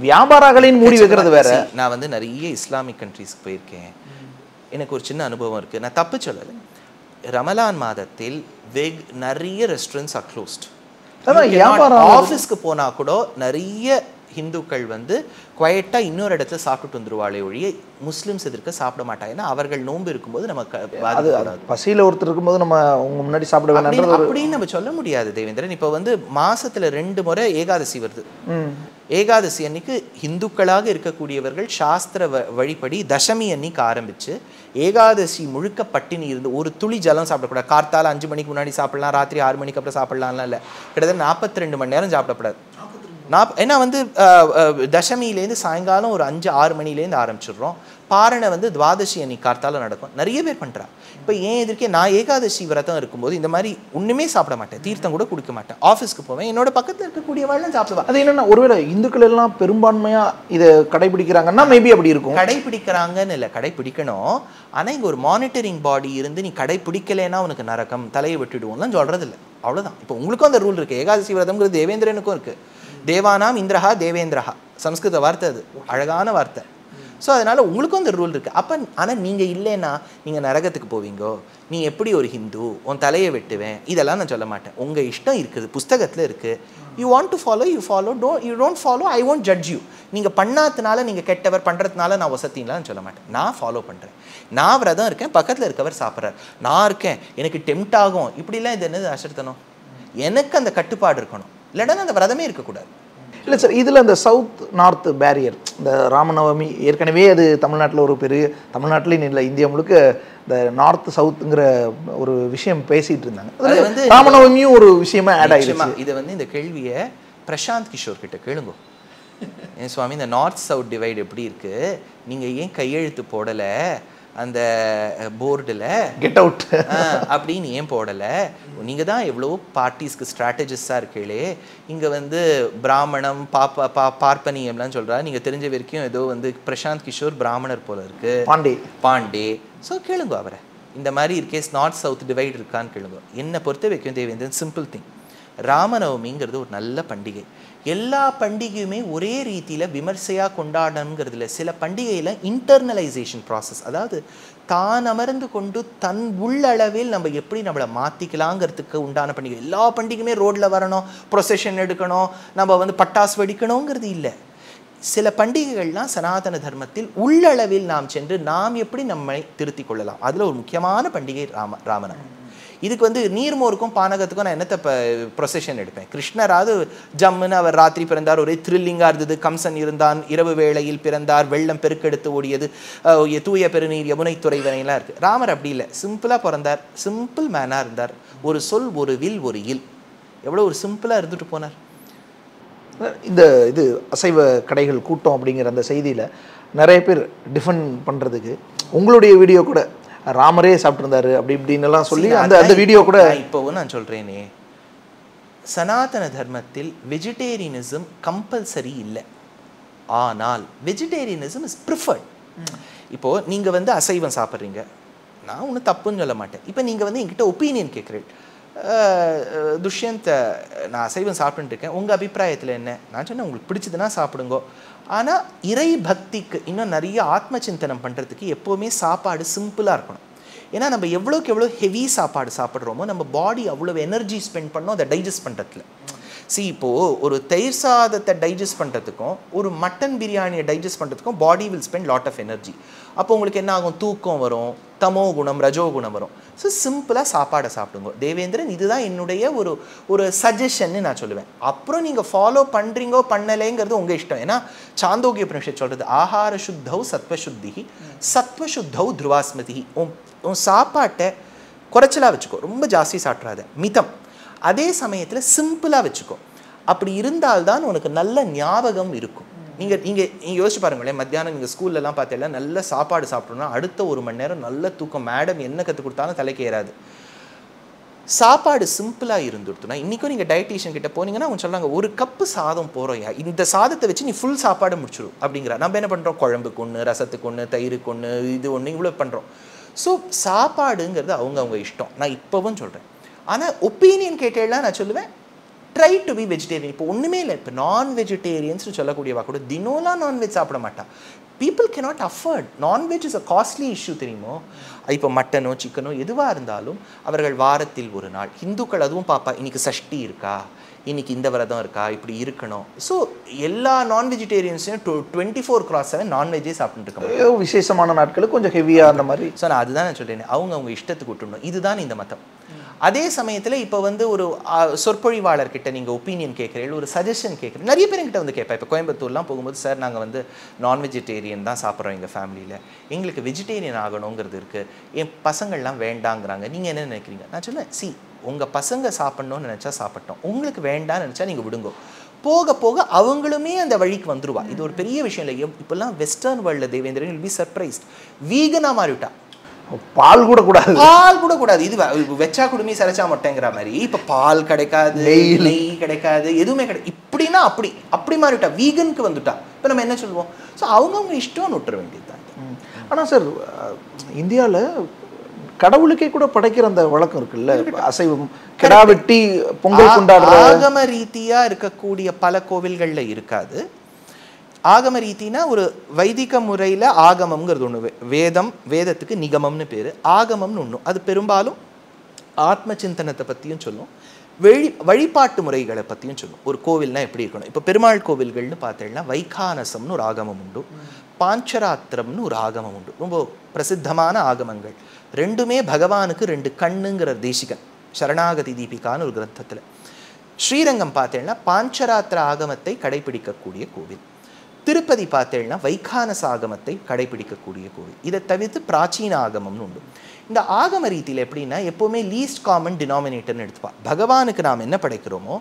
வியாபாரங்களையும் மூடி வைக்கிறது வேற. நான் வந்து நிறைய இஸ்லாமிக் கண்ட்ரீஸ்க்கு போயிருக்கேன். எனக்கு ஒரு சின்ன அனுபவம் இருக்கு. நான் தப்பு சொல்லலை. ரமலான் மாதத்தில் நிறைய ரெஸ்டாரண்ட்ஸ் ஆர் க்ளோஸ்ட். ஆஃபீஸ்க்கு போனா கூட நிறைய ஹிந்துக்கள் வந்து குவைட்டா இன்னொரு இடத்துல சாப்பிட்டு வந்துருவாளே ஒழிய முஸ்லிம்ஸ் எதிர்க்க சாப்பிட மாட்டாங்க. ஏன்னா அவர்கள் நோன்பு இருக்கும்போது நமக்கு பசியில ஒருத்தர் இருக்கும்போது நம்ம உங்க முன்னாடி சாப்பிட வேண்டாம் அப்படின்னு நம்ம சொல்ல முடியாது தேவேந்திரன். இப்போ வந்து மாசத்துல 2 முறை ஏகாதசி வருது. ஏகாதசி அன்னைக்கு ஹிந்துக்களாக இருக்கக்கூடியவர்கள் சாஸ்திர வழிபடி தசமி அன்னைக்கு ஆரம்பிச்சு ஏகாதசி முழுக்க பட்டினி இருந்து ஒரு துளி ஜலம் சாப்பிடக்கூடாது. கார்த்தால 5 மணிக்கு முன்னாடி சாப்பிடலாம், ராத்திரி 6 மணிக்கு அப்புறம் சாப்பிடலாம்லாம் இல்லை. கிட்டத்தட்ட 42 மணி நேரம் சாப்பிடக்கூடாது. ஏன்னா வந்து தசமியிலேருந்து சாயங்காலம் ஒரு 5-6 மணிலேருந்து ஆரம்பிச்சிடுறோம். பாரணை வந்து துவாதசி அன்னைக்கு கார்த்தால நடக்கும். நிறைய பேர் பண்ணுறா. இப்போ ஏன் எதிர்க்கே நான் ஏகாதசி விரதம் இருக்கும்போது இந்த மாதிரி ஒன்றுமே சாப்பிட மாட்டேன், தீர்த்தம் கூட குடிக்க மாட்டேன். ஆஃபீஸ்க்கு போவேன், என்னோட பக்கத்தில் இருக்கக்கூடியவாள்லாம் சாப்பிடுவேன். அது என்னன்னா ஒருவேளை இந்துக்கள் எல்லாம் பெரும்பான்மையாக இதை கடைபிடிக்கிறாங்கன்னா மேபி அப்படி இருக்கும். கடைபிடிக்கிறாங்கன்னு இல்லை, கடைபிடிக்கணும். ஆனால் இங்கே ஒரு மானிட்டரிங் பாடி இருந்து நீ கடைபிடிக்கலைன்னா உனக்கு நரக்கம், தலையை விட்டுடுவோம்லாம் சொல்கிறது இல்லை. அவ்வளோதான். இப்போ உங்களுக்கும் அந்த ரூல் இருக்குது. ஏகாதசி விரதம்ங்கிறது தேவேந்திரனுக்கும் இருக்குது. தேவானாம் இந்திரஹா தேவேந்திரஹா, சம்ஸ்கிருத வார்த்தை, அது அழகான வார்த்தை. ஸோ அதனால் உங்களுக்கும் அந்த ரூல் இருக்குது. அப்போ ஆனால் நீங்கள் இல்லைன்னா நீங்கள் நரகத்துக்கு போவீங்கோ, நீ எப்படி ஒரு ஹிந்து, உன் தலையை வெட்டுவேன், இதெல்லாம் நான் சொல்ல மாட்டேன். உங்கள் இஷ்டம் இருக்குது, புஸ்தகத்தில் இருக்குது. You want to follow, you follow. You don't follow, I won't judge you. நீங்கள் பண்ணாததுனால நீங்கள் கெட்டவர், பண்ணுறதுனால நான் வசத்தின்லாம் சொல்ல மாட்டேன். நான் ஃபாலோ பண்ணுறேன். நான் விரதம் இருக்கேன், பக்கத்தில் இருக்கவர் சாப்பிட்றாரு, நான் இருக்கேன், எனக்கு டெம்ட் ஆகும், இப்படிலாம் இது என்னது அசர்த்தனம்? எனக்கு அந்த கட்டுப்பாடு இருக்கணும், இல்லைன்னா அந்த விரதமே இருக்கக்கூடாது. இல்லை சார், இதில் அந்த சவுத் நார்த் பேரியர், இந்த ராமநவமி ஏற்கனவே அது தமிழ்நாட்டில் ஒரு பெரிய, தமிழ்நாட்டிலேயும் இல்லை இந்தியா முழுக்க இந்த நார்த் சவுத்துங்கிற ஒரு விஷயம் பேசிகிட்டு இருந்தாங்க. அது வந்து ராமநவமியும் ஒரு விஷயமா ஆட் ஆகிடுச்சு. இதை வந்து இந்த கேள்வியை பிரசாந்த் கிஷோர் கிட்ட கேளுங்க. ஏன் சுவாமி இந்த நார்த் சவுத் டிவைடு எப்படி இருக்குது, நீங்கள் ஏன் கையெழுத்து போடலை அந்த போர்டில், கெட் அவுட் அப்படின்னு ஏன் போடலை? நீங்கள் தான் எவ்வளோ பார்ட்டிஸ்க்கு ஸ்ட்ராட்டஜிஸ்டாக இருக்கீங்களே. இங்கே வந்து பிராமணம் பார்ப்பனியம்லாம் சொல்கிறா. நீங்கள் தெரிஞ்ச வரைக்கும் ஏதோ வந்து பிரசாந்த் கிஷோர் பிராமணர் போல இருக்கு, பாண்டே. ஸோ கேளுங்க அவரை, இந்த மாதிரி இருக்கே நார்த் சவுத் டிவைடு இருக்கான்னு கேளுங்க. என்னை பொறுத்த வரைக்கும் தேவேந்திரன் சிம்பிள் திங், ராமநவமிங்கிறது ஒரு நல்ல பண்டிகை. எல்லா பண்டிகையுமே ஒரே ரீதியில் விமர்சையாக கொண்டாடணுங்கிறதுல சில பண்டிகையில் இன்டர்னலைசேஷன் ப்ராசஸ், அதாவது தான் அமர்ந்து கொண்டு தன் உள்ளளவில் நம்ம எப்படி நம்மளை மாற்றிக்கலாங்கிறதுக்கு உண்டான பண்டிகை. எல்லா பண்டிகையுமே ரோட்டில் வரணும், ப்ரொசெஷன் எடுக்கணும், நம்ம வந்து பட்டாசு வெடிக்கணுங்கிறது இல்லை. சில பண்டிகைகள்லாம் சனாதன தர்மத்தில் உள்ளளவில் நாம் சென்று நாம் எப்படி நம்மை திருத்தி கொள்ளலாம், அதில் ஒரு முக்கியமான பண்டிகை ராமநவமி. இதுக்கு வந்து நீர்மோருக்கும் பானகத்துக்கும் நான் என்னத்தை ப்ரொசெஷன் எடுப்பேன்? கிருஷ்ணராவது ஜம்முன்னு அவர் ராத்திரி பிறந்தார், ஒரே த்ரில்லிங்காக இருந்தது. கம்சன் இருந்தான், இரவு வேளையில் பிறந்தார், வெள்ளம் பெருக்கெடுத்து ஓடியது, தூய பெருநீர் யமுனை துறைவனைலாம் இருக்குது. ராமர் அப்படி இல்லை, சிம்பிளாக பிறந்தார், சிம்பிள் மேனாக இருந்தார். ஒரு சொல், ஒரு வில், ஒரு இல், எவ்வளோ ஒரு சிம்பிளாக இருந்துட்டு போனார். இந்த இது அசைவ கடைகள் கூட்டம் அப்படிங்கிற அந்த செய்தியில் நிறைய பேர் டிஃபெண்ட் பண்ணுறதுக்கு உங்களுடைய வீடியோ கூட ராமரே சாப்பிட்டுருந்தாரு அப்படி இப்படின்னுலாம் சொல்லி அந்த வீடியோ கூட இப்போவும் நான் சொல்கிறேனே, சனாதன தர்மத்தில் வெஜிடேரியனிசம் கம்பல்சரி இல்லை, ஆனால் வெஜிடேரியனிசம் இஸ் ப்ரிஃபர்ட். இப்போது நீங்கள் வந்து அசைவம் சாப்பிட்றீங்க, நான் ஒன்றும் தப்புன்னு சொல்ல மாட்டேன். இப்போ நீங்கள் வந்து என்கிட்ட ஒப்பீனியன் கேட்குறேன், துஷ்யந்த் நான் அசைவம் சாப்பிட்டுருக்கேன், உங்கள் அபிப்பிராயத்தில் என்ன? நான் சொன்னேன் உங்களுக்கு பிடிச்சதுன்னா சாப்பிடுங்கோ. ஆனால் இறை பக்திக்கு இன்னும் நிறைய ஆத்ம சிந்தனம் பண்ணுறதுக்கு எப்போவுமே சாப்பாடு சிம்பிளாக இருக்கணும். ஏன்னா நம்ம எவ்வளோக்கு எவ்வளோ ஹெவி சாப்பாடு சாப்பிட்றோமோ நம்ம பாடி அவ்வளோ எனர்ஜி ஸ்பெண்ட் பண்ணோம் அதை டைஜஸ்ட் பண்ணுறதுல. இப்போது ஒரு தயிர் சாதத்தை டைஜஸ்ட் பண்ணுறதுக்கும் ஒரு மட்டன் பிரியாணியை டைஜஸ்ட் பண்ணுறதுக்கும் body will spend lot of energy. அப்போ உங்களுக்கு என்ன ஆகும்? தூக்கம் வரும், தமோ குணம், ரஜோ குணம் வரும். ஸோ சிம்பிளாக சாப்பாடை சாப்பிடுங்க தேவேந்திரன். இதுதான் என்னுடைய ஒரு சஜஷன்னு நான் சொல்லுவேன். அப்புறம் நீங்கள் ஃபாலோ பண்ணுறீங்கோ பண்ணலைங்கிறது உங்கள் இஷ்டம். ஏன்னா சாந்தோக்கிய உபனிஷத் சொல்கிறது ஆஹார சுத்தௌ சத்வசுத்தி சத்வசுத்தௌ துருவாஸ்மதி. உன் சாப்பாட்டை குறைச்சலாக வச்சுக்கோ, ரொம்ப ஜாஸ்தி சாப்பிட்றாத, மிதம். அதே சமயத்தில் சிம்பிளாக வச்சுக்கோ. அப்படி இருந்தால்தான் உனக்கு நல்ல ஞாபகம் இருக்கும். நீங்கள் யோசிச்சு பாருங்களேன், மத்தியானம் நீங்கள் ஸ்கூல்லலாம் பார்த்தீங்கன்னா நல்ல சாப்பாடு சாப்பிட்டோம்னா அடுத்த 1 மணி நேரம் நல்ல தூக்கம். மேடம் என்ன கற்றுக் கொடுத்தாலும் தலைக்கு ஏறாது. சாப்பாடு சிம்பிளாக இருந்துடுத்துனா இன்றைக்கும் நீங்கள் டயட்டீஷியன் கிட்ட போனீங்கன்னா அவங்க சொல்கிறாங்க 1 கப்பு சாதம் போகிறோயா, இந்த சாதத்தை வச்சு நீ ஃபுல் சாப்பாடு முடிச்சிடும் அப்படிங்கிறா. நம்ம என்ன பண்ணுறோம்? குழம்புக்கு ஒன்று, ரசத்துக்கு ஒன்று, தயிருக்கு ஒன்று, இது ஒன்று, இவ்வளோ பண்ணுறோம். ஸோ சாப்பாடுங்கிறது அவங்க இஷ்டம். நான் இப்போவும் சொல்கிறேன். ஆனால் ஒப்பீனியன் கேட்டேலாம் நான் சொல்லுவேன் ட்ரை டு பி வெஜிடேரியன். இப்போ ஒன்றுமே இல்லை, இப்போ நான் வெஜிடேரியன்ஸ்னு சொல்லக்கூடியவா கூட தினோலாம் நான்வெஜ் சாப்பிட மாட்டான். People cannot afford. Non veg is a costly issue தெரியுமோ. இப்போ மட்டனோ சிக்கனோ எதுவாக இருந்தாலும் அவர்கள் வாரத்தில் 1 நாள், ஹிந்துக்கள் அதுவும் பாப்பா இன்னைக்கு சஷ்டி இருக்கா, இன்னைக்கு இந்த விரதம் இருக்கா, இப்படி இருக்கணும். ஸோ எல்லா நான் வெஜிடேரியன்ஸையும் 24/7 நான்வெஜ்ஜே சாப்பிட்டு இருக்காங்க. விசேஷமான நாட்களுக்கு கொஞ்சம் ஹெவியாக அந்த மாதிரி. ஸோ நான் அதுதான் நான் சொல்கிறேன், அவங்க இஷ்டத்துக்கு விட்டுடணும். இதுதான் இந்த மதம். அதே சமயத்தில் இப்போ வந்து ஒரு சொற்பொழிவாளர்கிட்ட நீங்கள் ஒப்பீனியன் கேட்குறீங்க, ஒரு சஜஷன் கேட்குறீங்க. நிறைய பேர் என்கிட்ட வந்து கேட்பேன். இப்போ கோயம்புத்தூர்லாம் போகும்போது சார் நாங்கள் வந்து நான் வெஜிடேரியன் தான் சாப்பிட்றோம் எங்கள் ஃபேமிலியில், எங்களுக்கு வெஜிடேரியன் ஆகணுங்கிறது இருக்குது, என் பசங்கள்லாம் வேண்டாங்கிறாங்க, நீங்கள் என்ன நினைக்கிறீங்க? நான் சொன்னேன் உங்கள் பசங்க சாப்பிட்ணுன்னு நினச்சா சாப்பிட்டோம், உங்களுக்கு வேண்டாம்னு நினச்சா நீங்கள் விடுங்கோ. போக போக அவங்களுமே அந்த வழிக்கு வந்துருவா. இது ஒரு பெரிய விஷயம் இல்லை. இப்பெல்லாம் வெஸ்டர்ன் வேர்ல்டில் தேவேந்திரன் வில் பி சர்ப்ரைஸ்ட், வீகனாக மாறிவிட்டா. பால் கூட கூடாது, பால் கூட கூடாது. இது வெச்சா குடுமி சரைச்சா மொட்டைங்கிற மாதிரி. இப்ப பால் கிடைக்காது, நெய் கிடைக்காது, எதுவுமே கிடையாது. இப்படின்னா அப்படி மாறிவிட்டா, வீகனுக்கு வந்துட்டா. இப்ப நம்ம என்ன சொல்லுவோம்? ஸோ அவங்கவுங்க இஷ்டம் விட்டுற வேண்டியதுதான். ஆனால் சார் இந்தியாவில் கடவுளுக்கே கூட படைக்கிற அந்த வழக்கம் இருக்குல்ல, அசைவம் கிடா வெட்டி பொங்கல் கொண்டாடுற ஆகம ரீதியா இருக்கக்கூடிய பல கோவில்கள்ல இருக்காது. ஆகம ரீதினா ஒரு வைதிக முறையில் ஆகமம்ங்கிறது ஒன்று, வேதத்துக்கு நிகமம்னு பேர், ஆகமம்னு ஒன்று. அது பெரும்பாலும் ஆத்ம சிந்தனத்தை பற்றியும் சொல்லும், வழிபாட்டு முறைகளை பற்றியும் சொல்லும். ஒரு கோவில்னா எப்படி இருக்கணும்? இப்போ பெருமாள் கோவில்கள்னு பார்த்தீங்கன்னா வைகானசம்னு ஒரு ஆகமம் உண்டு, பாஞ்சராத்திரம்னு ஒரு ஆகமம் உண்டு. ரொம்ப பிரசித்தமான ஆகமங்கள் ரெண்டுமே பகவானுக்கு 2 கண்ணுங்கிற தேசிகன் சரணாகதி தீபிகான்னு ஒரு கிரந்தத்தில். ஸ்ரீரங்கம் பார்த்தீங்கன்னா பாஞ்சராத்திர ஆகமத்தை கடைபிடிக்கக்கூடிய கோவில். திருப்பதி பார்த்தேன்னா வைகானச ஆகமத்தை கடைபிடிக்கக்கூடிய கோவில். இதை தவிர்த்து பிராச்சீன ஆகமம்னு உண்டு. இந்த ஆகம ரீதியில் எப்படின்னா எப்போவுமே லீஸ்ட் காமன் டினாமினேட்டர்னு எடுத்துப்பா. பகவானுக்கு நாம் என்ன படைக்கிறோமோ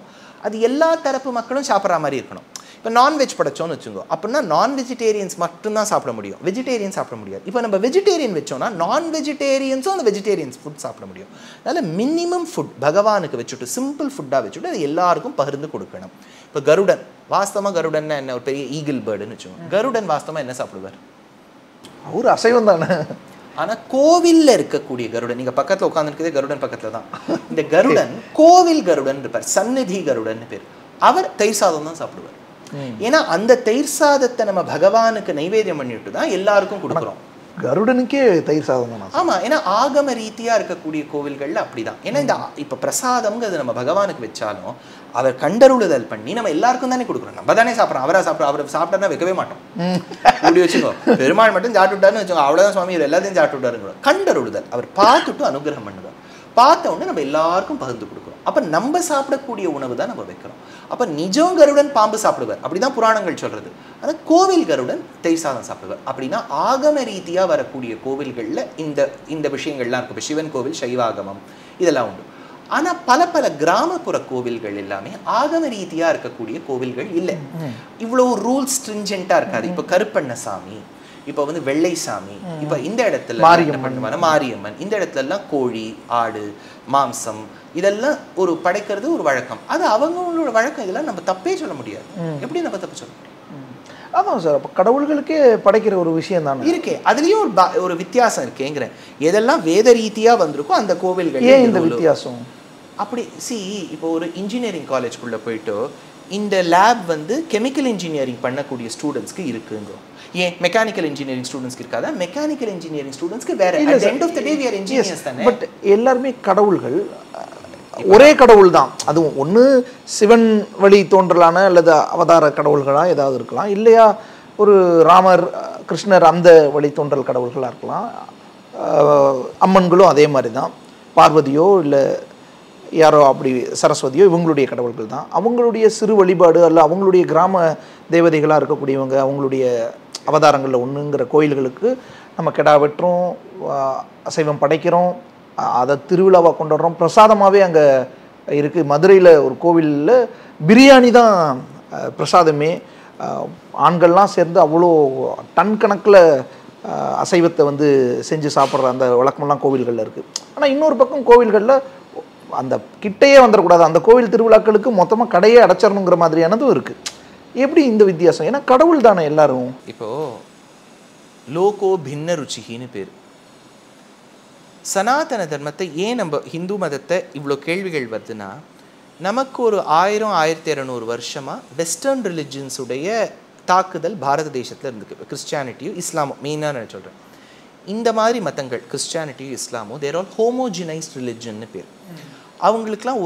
அது எல்லா தரப்பு மக்களும் சாப்பிட்ற மாதிரி இருக்கணும். இப்போ நான்வெஜ் படைச்சோன்னு வச்சுக்கோ, அப்படின்னா நான் வெஜிடேரியன்ஸ் மட்டும்தான் சாப்பிட முடியும், வெஜிடேரியன் சாப்பிட முடியாது. இப்போ நம்ம வெஜிடேரியன் வச்சோம்னா நான் வெஜிடேரியன்ஸும் அந்த வெஜிடேரியன்ஸ் ஃபுட் சாப்பிட முடியும். அதனால் மினிமம் ஃபுட் பகவானுக்கு வச்சுட்டு, சிம்பிள் ஃபுட்டாக வச்சுட்டு அது எல்லாருக்கும் பகிர்ந்து கொடுக்கணும். இப்போ கருடன், வாஸ்தவமாக கருடன்னா என்ன? ஒரு பெரிய ஈகிள் பேர்டுன்னு வச்சுக்கோங்க. கருடன் வாஸ்தவமாக என்ன சாப்பிடுவார்? அவர் அசைவம் தானே. ஆனால் கோவிலில் இருக்கக்கூடிய கருடன், நீங்கள் பக்கத்தில் உட்காந்துருக்கதே கருடன் பக்கத்தில் தான். இந்த கருடன் கோவில் கருடன் இருப்பார், சந்நிதி கருடன் பேர். அவர் தயிர் சாதம் தான் சாப்பிடுவார். ஏன்னா அந்த தயிர் சாதத்தை நம்ம பகவானுக்கு நைவேத்தியம் பண்ணிட்டு தான் எல்லாருக்கும் கொடுக்குறோம். கருடனுக்கே தயிர் சாதம் தான். ஆமா, ஏன்னா ஆகம ரீதியா இருக்கக்கூடிய கோவில்கள்ல அப்படிதான். ஏன்னா இந்த இப்ப பிரசாதம்ங்கிறது நம்ம பகவானுக்கு வச்சாலும் அவர் கண்டருளுதல் பண்ணி நம்ம எல்லாருக்கும் தானே கொடுக்குறோம். நம்ம தானே சாப்பிட்றோம், அவரை சாப்பிட்றோம். அவர் சாப்பிட்டா வைக்கவே மாட்டோம், இப்படி வச்சுக்கோ. பெருமாள் மட்டும் சாப்பிட்டு விட்டாருன்னு வச்சுக்கோ, அவ்வளவுதான் சுவாமி இவர் எல்லாத்தையும் சாப்பிட்டு விட்டாருங்கிறோம். கண்டருளுதல், அவர் பார்த்துட்டு அனுகிரகம் பண்ணுவார். பார்த்த உடனே நம்ம எல்லாருக்கும் பகிர்ந்து கொடுக்குறோம். அப்ப நம்ம சாப்பிடக்கூடிய உணவு தான் நம்ம வைக்கிறோம். அப்ப நிஜம் கருடன் பாம்பு சாப்பிடுவார், அப்படிதான் புராணங்கள் சொல்றது. ஆனால் கோவில் கருடன் தயிர் சாதம் சாப்பிடுவார். அப்படின்னா ஆகம ரீதியா வரக்கூடிய கோவில்கள்ல இந்த விஷயங்கள்லாம் இருக்கு. இப்போ சிவன் கோவில் சைவாகமம் இதெல்லாம் உண்டு. ஆனா பல கிராமப்புற கோவில்கள் எல்லாமே ஆகம ரீதியா இருக்கக்கூடிய கோவில்கள் இல்லை. இவ்வளவு ரூல்ஸ் ஸ்ட்ரிஞ்சென்ட்டா இருக்காது. இப்போ கருப்பண்ணசாமி, இப்போ வெள்ளை சாமி, இப்போ இந்த இடத்துல மாரியம்மன், இந்த இடத்துல எல்லாம் கோழி, ஆடு, மாம்சம் இதெல்லாம் ஒரு படைக்கிறது ஒரு வழக்கம். அது அவங்களோட வழக்கம். இதெல்லாம் நம்ம தப்பே சொல்ல முடியாது. எப்படி நம்ம தப்பு சொல்ல முடியும்? ஆமாம் சார், அப்போ கடவுள்களுக்கே படைக்கிற ஒரு விஷயம் தானே இருக்கே. அதுலேயும் ஒரு வித்தியாசம் இருக்கேங்கிறேன். எதெல்லாம் வேத ரீதியாக வந்திருக்கோ அந்த கோவில்கள் ஏன் இந்த வித்தியாசம்? அப்படி இப்போ ஒரு இன்ஜினியரிங் காலேஜ்குள்ளே போயிட்டு இந்த லேப் கெமிக்கல் இன்ஜினியரிங் பண்ணக்கூடிய ஸ்டூடெண்ட்ஸ்க்கு இருக்குங்க. ஏன் மெக்கானிக்கல் இன்ஜினியரிங் ஸ்டூடெண்ட்ஸ்க்கு இருக்காதா? மெக்கானிக்கல் இன்ஜினியரிங் ஸ்டூடெண்ட்ஸ்க்கு வேற. At the end of the day we are engineers தானே. பட் எல்லாருமே கடவுள்கள் ஒரே கடவுள் தான். அதுவும் ஒன்று சிவன் வழி தோன்றலான அல்லது அவதார கடவுள்களாக ஏதாவது இருக்கலாம், இல்லையா ஒரு ராமர், கிருஷ்ணர் அந்த வழி தோன்றல் கடவுள்களாக இருக்கலாம். அம்மன்களும் அதே மாதிரி தான். பார்வதியோ இல்லை யாரோ அப்படி சரஸ்வதியோ இவங்களுடைய கடவுள்கள் தான். அவங்களுடைய சிறு வழிபாடு அல்ல அவங்களுடைய கிராம தேவதைகளாக இருக்கக்கூடியவங்க அவங்களுடைய அவதாரங்களில் ஒன்றுங்கிற கோயில்களுக்கு நம்ம கெடா வெட்டுறோம், அசைவம் படைக்கிறோம், அதை திருவிழாவாக கொண்டாடுறோம், பிரசாதமாகவே அங்கே இருக்குது. மதுரையில் ஒரு கோவிலில் பிரியாணி தான் பிரசாதமே. ஆண்கள்லாம் சேர்ந்து அவ்வளோ டன் கணக்கில் அசைவத்தை செஞ்சு சாப்பிட்ற அந்த வழக்கமெல்லாம் கோவில்களில் இருக்குது. ஆனால் இன்னொரு பக்கம் கோவில்களில் அந்த கிட்டையே வந்துடக்கூடாது, அந்த கோவில் திருவிழாக்களுக்கு மொத்தமாக கடையே அடைச்சிடணுங்கிற மாதிரியானதும் இருக்குது. எப்படி இந்த வித்தியாசம்? ஏன்னா கடவுள் தானே எல்லாரும். இப்போது லோகோ பின்ன ருச்சிகின்னு பேர். சனாதன தர்மத்தை ஏன் நம்ம ஹிந்து மதத்தை இவ்வளோ கேள்விகள் வருதுன்னா, நமக்கு ஒரு 1000-1200 வருஷமாக வெஸ்டர்ன் ரிலிஜன்ஸுடைய தாக்குதல் பாரத தேசத்தில் இருந்துருக்கு. கிறிஸ்டியானிட்டியும் இஸ்லாமும் மெயினாக நான் சொல்கிறேன். இந்த மாதிரி மதங்கள் கிறிஸ்டியானிட்டியும் இஸ்லாமும் தேர் ஆல் ஹோமோஜினைஸ்ட் ரிலிஜன்னு பேர். அவங்களுக்குலாம்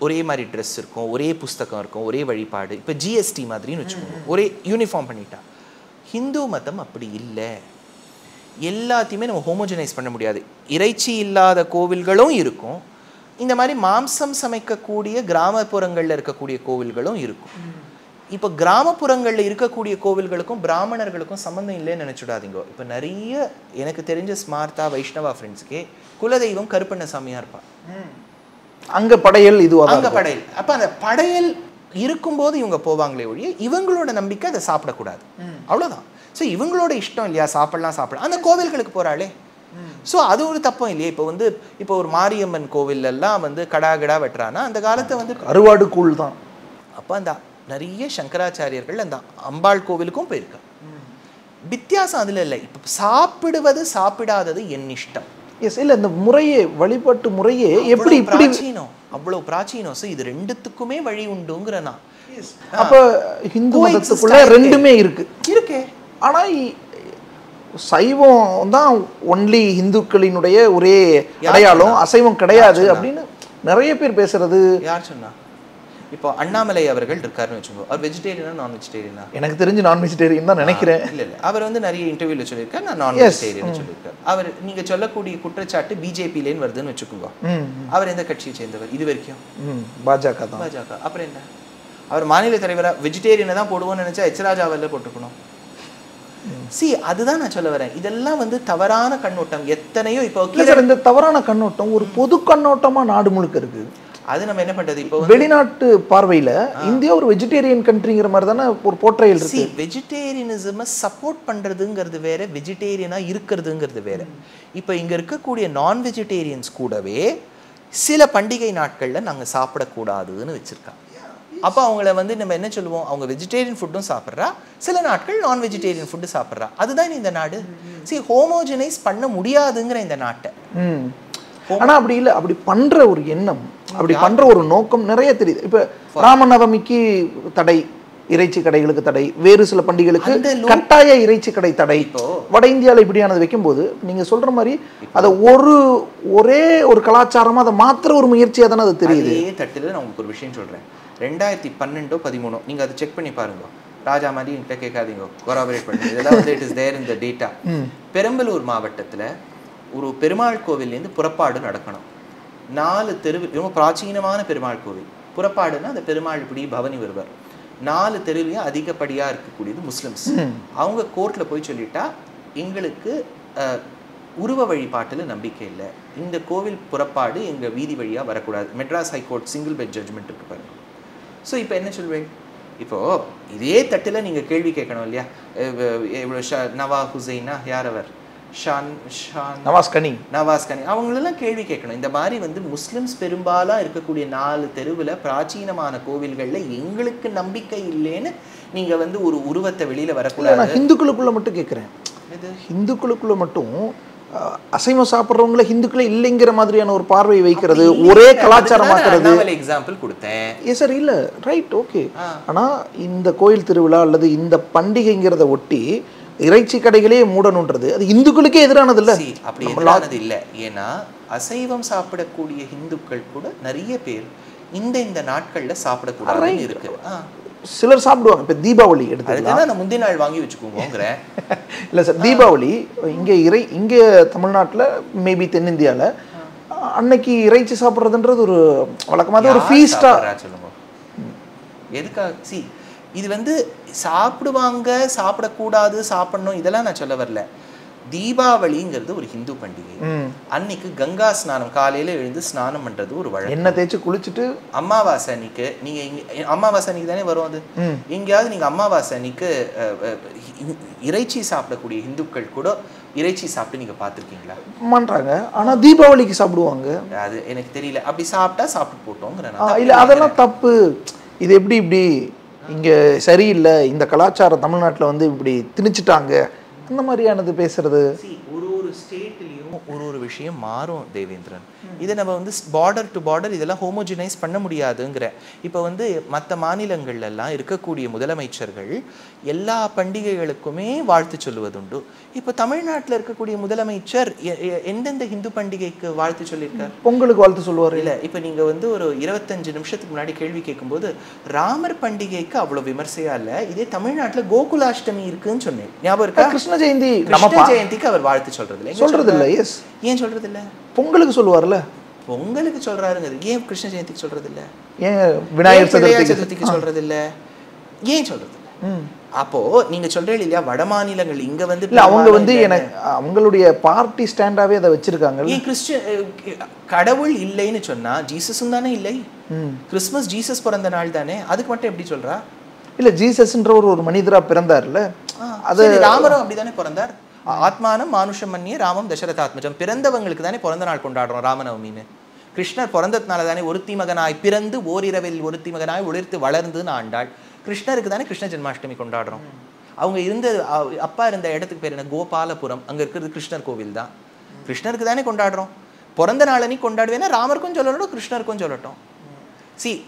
ஒரே மாதிரி ட்ரெஸ் இருக்கும், ஒரே புஸ்தகம் இருக்கும், ஒரே வழிபாடு. இப்போ ஜிஎஸ்டி மாதிரின்னு வச்சுக்கோங்க, ஒரே யூனிஃபார்ம் பண்ணிட்டா. ஹிந்து மதம் அப்படி இல்லை. எல்லாத்தையுமே நம்ம ஹோமோஜனைஸ் பண்ண முடியாது. இறைச்சி இல்லாத கோவில்களும் இருக்கும், இந்த மாதிரி மாம்சம் சமைக்கக்கூடிய கிராமப்புறங்களில் இருக்கக்கூடிய கோவில்களும் இருக்கும். இப்போ கிராமப்புறங்களில் இருக்கக்கூடிய கோவில்களுக்கும் பிராமணர்களுக்கும் சம்மந்தம் இல்லைன்னு நினச்சிடாதீங்க. இப்போ நிறைய எனக்கு தெரிஞ்ச ஸ்மார்த்தா வைஷ்ணவா ஃப்ரெண்ட்ஸ்க்கே குலதெய்வம் கருப்பண்ணசாமியாக இருப்பாள். அங்கே படையல், இது அங்கே படையல். அப்போ அந்த படையல் இருக்கும்போது இவங்க போவாங்களே ஒழிய இவங்களோட நம்பிக்கை அதை சாப்பிடக்கூடாது, அவ்வளோதான். ஸோ இவங்களோட இஷ்டம் இல்லையா, சாப்பிடலாம் அந்த கோவில்களுக்கு போகிறாளே. ஸோ அது ஒரு தப்பம் இல்லையா. இப்போ ஒரு மாரியம்மன் கோவிலெல்லாம் கடா வெட்டுறான்னா அந்த காலத்தை அறுவாடு கூழ் தான். அப்போ அந்த நிறைய சங்கராச்சாரியர்கள் அந்த அம்பாள் கோவிலுக்கும் போயிருக்காங்க. வித்தியாசம் அதில் இல்லை. இப்போ சாப்பிடுவது சாப்பிடாதது என் இஷ்டம். எஸ், இல்லை இந்த முறையே வழிபாட்டு முறையே எப்படி பிராச்சீனம், அவ்வளோ பிராச்சீனம். ஸோ இது ரெண்டுத்துக்குமே வழி உண்டுங்கிறனா. அப்போ ஹிந்து மதத்துக்குள்ள ரெண்டுமே இருக்கே. ஆனால் சைவம் தான் ஒன்லி இந்துக்களினுடைய ஒரே அடையாளம், அசைவம் கிடையாது அப்படின்னு நிறைய பேர் பேசுறது. யார் சொன்னா? இப்போ அண்ணாமலை அவர்கள் இருக்காருன்னு வச்சுக்கோ, அவர் வெஜிடேரியனா நான் வெஜிடேரியனா? எனக்கு தெரிஞ்சு நான் வெஜிடேரியன் தான் நினைக்கிறேன். இல்லை அவர் நிறைய இன்டர்வியூல சொல்லியிருக்காரு நான் நான் வெஜிடேரியன் சொல்லியிருக்காரு. அவர் நீங்க சொல்லக்கூடிய குற்றச்சாட்டு பிஜேபியிலேன்னு வருதுன்னு வச்சுக்கோங்க. அவர் எந்த கட்சியை சேர்ந்தவர் இது வரைக்கும்? பாஜக தான். பாஜக. அப்புறம் என்ன, அவர் மாநில தலைவரா வெஜிடேரியனை தான் போடுவோம்னு நினைச்சா எச்ராஜாவில் போட்டுக்கணும். அதுதான் நான் சொல்ல வரேன். இதெல்லாம் தவறான கண்ணோட்டம். எத்தனையோ இப்போ இந்த தவறான கண்ணோட்டம் ஒரு பொது கண்ணோட்டமா நாடு முழுக்க இருக்கு. அது நம்ம என்ன பண்றது? இப்போ வெளிநாட்டு பார்வையில இந்தியா ஒரு வெஜிடேரியன் கண்ட்ரிங்கிற மாதிரி தானே ஒரு போர்ட்ரையல் இருக்கு. வெஜிடேரியனிசம் சப்போர்ட் பண்றதுங்கிறது வேற, வெஜிடேரியனா இருக்கிறதுங்கிறது வேற. இப்போ இங்க இருக்கக்கூடிய நான் வெஜிடேரியன்ஸ் கூடவே சில பண்டிகை நாட்கள்ல நாங்க சாப்பிடக்கூடாதுன்னு வச்சிருக்காங்க. அப்போ அவங்கள நம்ம என்ன சொல்லுவோம், அவங்க வெஜிடேரியன் ஃபுட்டும் சாப்பிட்றா, சில நாட்கள் நான் வெஜிடேரியன் ஃபுட்டு சாப்பிட்றா. அதுதான் இந்த நாடு. ஹோமோஜனைஸ் பண்ண முடியாதுங்கிற இந்த நாட்டை. ஆனா அப்படி இல்லை, அப்படி பண்ற ஒரு எண்ணம், அப்படி பண்ற ஒரு நோக்கம் நிறைய தெரியுது. இப்ப ராமநவமிக்கு தடை, இறைச்சி கடைகளுக்கு தடை, வேறு சில பண்டிகைகளுக்கு கட்டாய இறைச்சி கடை தடை. வட இந்தியாவில் இப்படியானது வைக்கும்போது நீங்க சொல்ற மாதிரி அதை ஒரே ஒரு கலாச்சாரமா அதை மாத்திர ஒரு முயற்சியா தானே அது தெரியுது. தட்டில் நான் உங்களுக்கு ஒரு விஷயம் சொல்றேன். 2012-13 நீங்க அதை செக் பண்ணி பாருங்க. ராஜா மாதிரி என்கிட்ட கேட்காதீங்க, கொராபரேட் பண்ணுங்க. இதெல்லாம் it is there in the data. Perambalur மாவட்டத்துல ஒரு பெருமாள் கோவிலேருந்து புறப்பாடு நடக்கணும். 4 தெரு, ரொம்ப பிராச்சீனமான பெருமாள் கோவில். புறப்பாடுன்னா அந்த பெருமாள் இப்படி பவனி வருவார். 4 தெருவிலையும் அதிகப்படியாக இருக்கக்கூடியது முஸ்லிம்ஸ். அவங்க கோர்ட்டில் போய் சொல்லிட்டா எங்களுக்கு உருவ வழிபாட்டில் நம்பிக்கை இல்லை, இந்த கோவில் புறப்பாடு எங்கள் வீதி வழியாக வரக்கூடாது. Madras high court single bench judgment இருக்கு பாருங்க. ஸோ இப்போ என்ன சொல்வேன், இப்போது இதே தட்டில் நீங்கள் கேள்வி கேட்கணும் இல்லையா. நவா ஹுசைனா யார் அவர், நவாஸ் கனி அவங்களெல்லாம் கேள்வி கேட்கணும். இந்த மாதிரி முஸ்லிம்ஸ் பெரும்பாலாக இருக்கக்கூடிய 4 தெருவில் பிராச்சீனமான கோவில்களில் எங்களுக்கு நம்பிக்கை இல்லைன்னு நீங்கள் ஒரு உருவத்தை வெளியில் வரக்கூடாது. நான் ஹிந்துக்களுக்குள்ள மட்டும் கேட்குறேன். ஹிந்துக்களுக்குள்ள மட்டும் அசைவம் சாப்பிட்றவங்கள ஹிந்துக்களே இல்லைங்கிற மாதிரியான ஒரு பார்வை வைக்கிறது, ஒரே கலாச்சாரமாக்குறது. எக்ஸாம்பிள் கொடுத்தேன். எஸ் சார், இல்லை ரைட், ஓகே. ஆனால் இந்த கோயில் திருவிழா அல்லது இந்த பண்டிகைங்கிறத ஒட்டி இறைச்சி கடைகளே மூடணுன்றது அது இந்துக்களுக்கே எதிரானது இல்லை. அப்படி எதிரானது இல்லை. ஏன்னா அசைவம் சாப்பிடக்கூடிய இந்துக்கள் கூட நிறைய பேர் இந்த நாட்கள்ல சாப்பிடக்கூடாதுன்னு இருக்கு. சிலர் சாப்பிடுவாங்க. இப்போ தீபாவளி எடுத்துக்கலாம், நான் முந்தின நாள் வாங்கி வச்சுக்கோங்கிறேன். இல்லை சார், தீபாவளி இங்கே தமிழ்நாட்டில் மேபி தென்னிந்தியாவில் அன்னைக்கு இறைச்சி சாப்பிட்றதுன்றது ஒரு வழக்கமாக ஒரு ஃபீஸ்டா சொல்லுங்க. எதுக்காக இது சாப்பிடுவாங்க, சாப்பிடக்கூடாது, சாப்பிடணும், இதெல்லாம் நான் சொல்ல வரல. தீபாவளிங்கிறது ஒரு ஹிந்து பண்டிகை. அன்னைக்கு கங்கா ஸ்நானம், காலையில எழுந்து ஸ்நானம் பண்றது ஒரு வழக்கம். என்ன தேய்ச்சி குளிச்சுட்டு அமாவாசை அன்னைக்கு நீங்க அமாவாசை அன்னைக்கு தானே வரும் அது. எங்கேயாவது நீங்க அமாவாசை அன்னைக்கு இறைச்சி சாப்பிடக்கூடிய இந்துக்கள் கூட இறைச்சி சாப்பிட்டு நீங்க பார்த்துருக்கீங்களா? பண்றாங்க. ஆனா தீபாவளிக்கு சாப்பிடுவாங்க. அது எனக்கு தெரியல. அப்படி சாப்பிட்டா சாப்பிட்டு போட்டோங்கிற. இல்ல, அதெல்லாம் தப்பு. இது எப்படி இங்க சரியில்லை, இந்த கலாச்சாரம் தமிழ்நாட்டில் இப்படி திணிச்சிட்டாங்க, அந்த மாதிரியானது பேசுறது. ஒரு ஸ்டேட்லயும் ஒரு விஷயம் மாறும் தேவேந்திரன். இதை நம்ம பார்டர் டு பார்டர் இதெல்லாம் ஹோமோஜனைஸ் பண்ண முடியாதுங்கிற. இப்போ மற்ற மாநிலங்கள்லாம் இருக்கக்கூடிய முதலமைச்சர்கள் எல்லா பண்டிகைகளுக்குமே வாழ்த்து சொல்லுவதுண்டு. இப்போ தமிழ்நாட்டில் இருக்கக்கூடிய முதலமைச்சர் எந்தெந்த ஹிந்து பண்டிகைக்கு வாழ்த்து சொல்லியிருக்கார்? பொங்கலுக்கு வாழ்த்து சொல்லுவார். இல்லை, இப்போ நீங்கள் ஒரு 25 நிமிஷத்துக்கு முன்னாடி கேள்வி கேட்கும்போது ராமர் பண்டிகைக்கு அவ்வளோ விமர்சையா இல்லை, இதே தமிழ்நாட்டில் கோகுலாஷ்டமி இருக்குன்னு சொன்னேன், ஞாபகம் இருக்கா? கிருஷ்ண ஜெயந்தி, ஜெயந்திக்கு அவர் வாழ்த்து சொல்றது இல்லை. ஏன் சொல்றது இல்லை? பொங்கலுக்கு சொல்லுவார்ல. பொங்கலுக்கு சொல்றாருங்க, ஏன் கிருஷ்ண ஜெயந்திக்கு சொல்றது இல்லை? ஏன் விநாயகர் சதுர்த்திக்கு சொல்றது இல்லை? ஏன் சொல்றது இல்லை? அப்போ நீங்க சொல்றீங்க இல்லையா, வட மாநிலங்கள் இங்க அவங்க எனக்கு அவங்களுடைய பார்ட்டி ஸ்டாண்டாவே அதை வச்சிருக்காங்க. கடவுள் இல்லைன்னு சொன்னா ஜீசஸும் தானே இல்லை. கிறிஸ்மஸ் ஜீசஸ் பிறந்த நாள் தானே, அதுக்கு மட்டும் எப்படி சொல்றா? இல்ல ஜீசஸ்ன்ற ஒரு மனிதரா பிறந்தார்ல, அது ராமரும் அப்படிதானே பிறந்தார். ஆத்மானம் மானுஷம் மன்னிய ராமம் தசரதாத்மஜம். பிறந்தவங்களுக்கு தானே பிறந்த நாள் கொண்டாடுறோம் ராமநவமின்னு. கிருஷ்ணர் பிறந்ததுனால தானே ஒருத்தி மகனாய் பிறந்து ஓரிரவில் ஒருத்தி மகனாய் ஒளிர்த்து வளர்ந்துன்னு ஆண்டாள். கிருஷ்ணருக்கு தானே கிருஷ்ண ஜென்மாஷ்டமி கொண்டாடுறோம். அவங்க இருந்த அப்பா இருந்த இடத்துக்கு பேர் என்ன, கோபாலபுரம். அங்க இருக்கிறது கிருஷ்ணர் கோவில் தான். கிருஷ்ணருக்கு தானே கொண்டாடுறோம். பிறந்த நாள் அன்னைக்கு கொண்டாடுவேன்னா ராமருக்கும் சொல்லட்டும் கிருஷ்ணருக்கும் சொல்லட்டும்.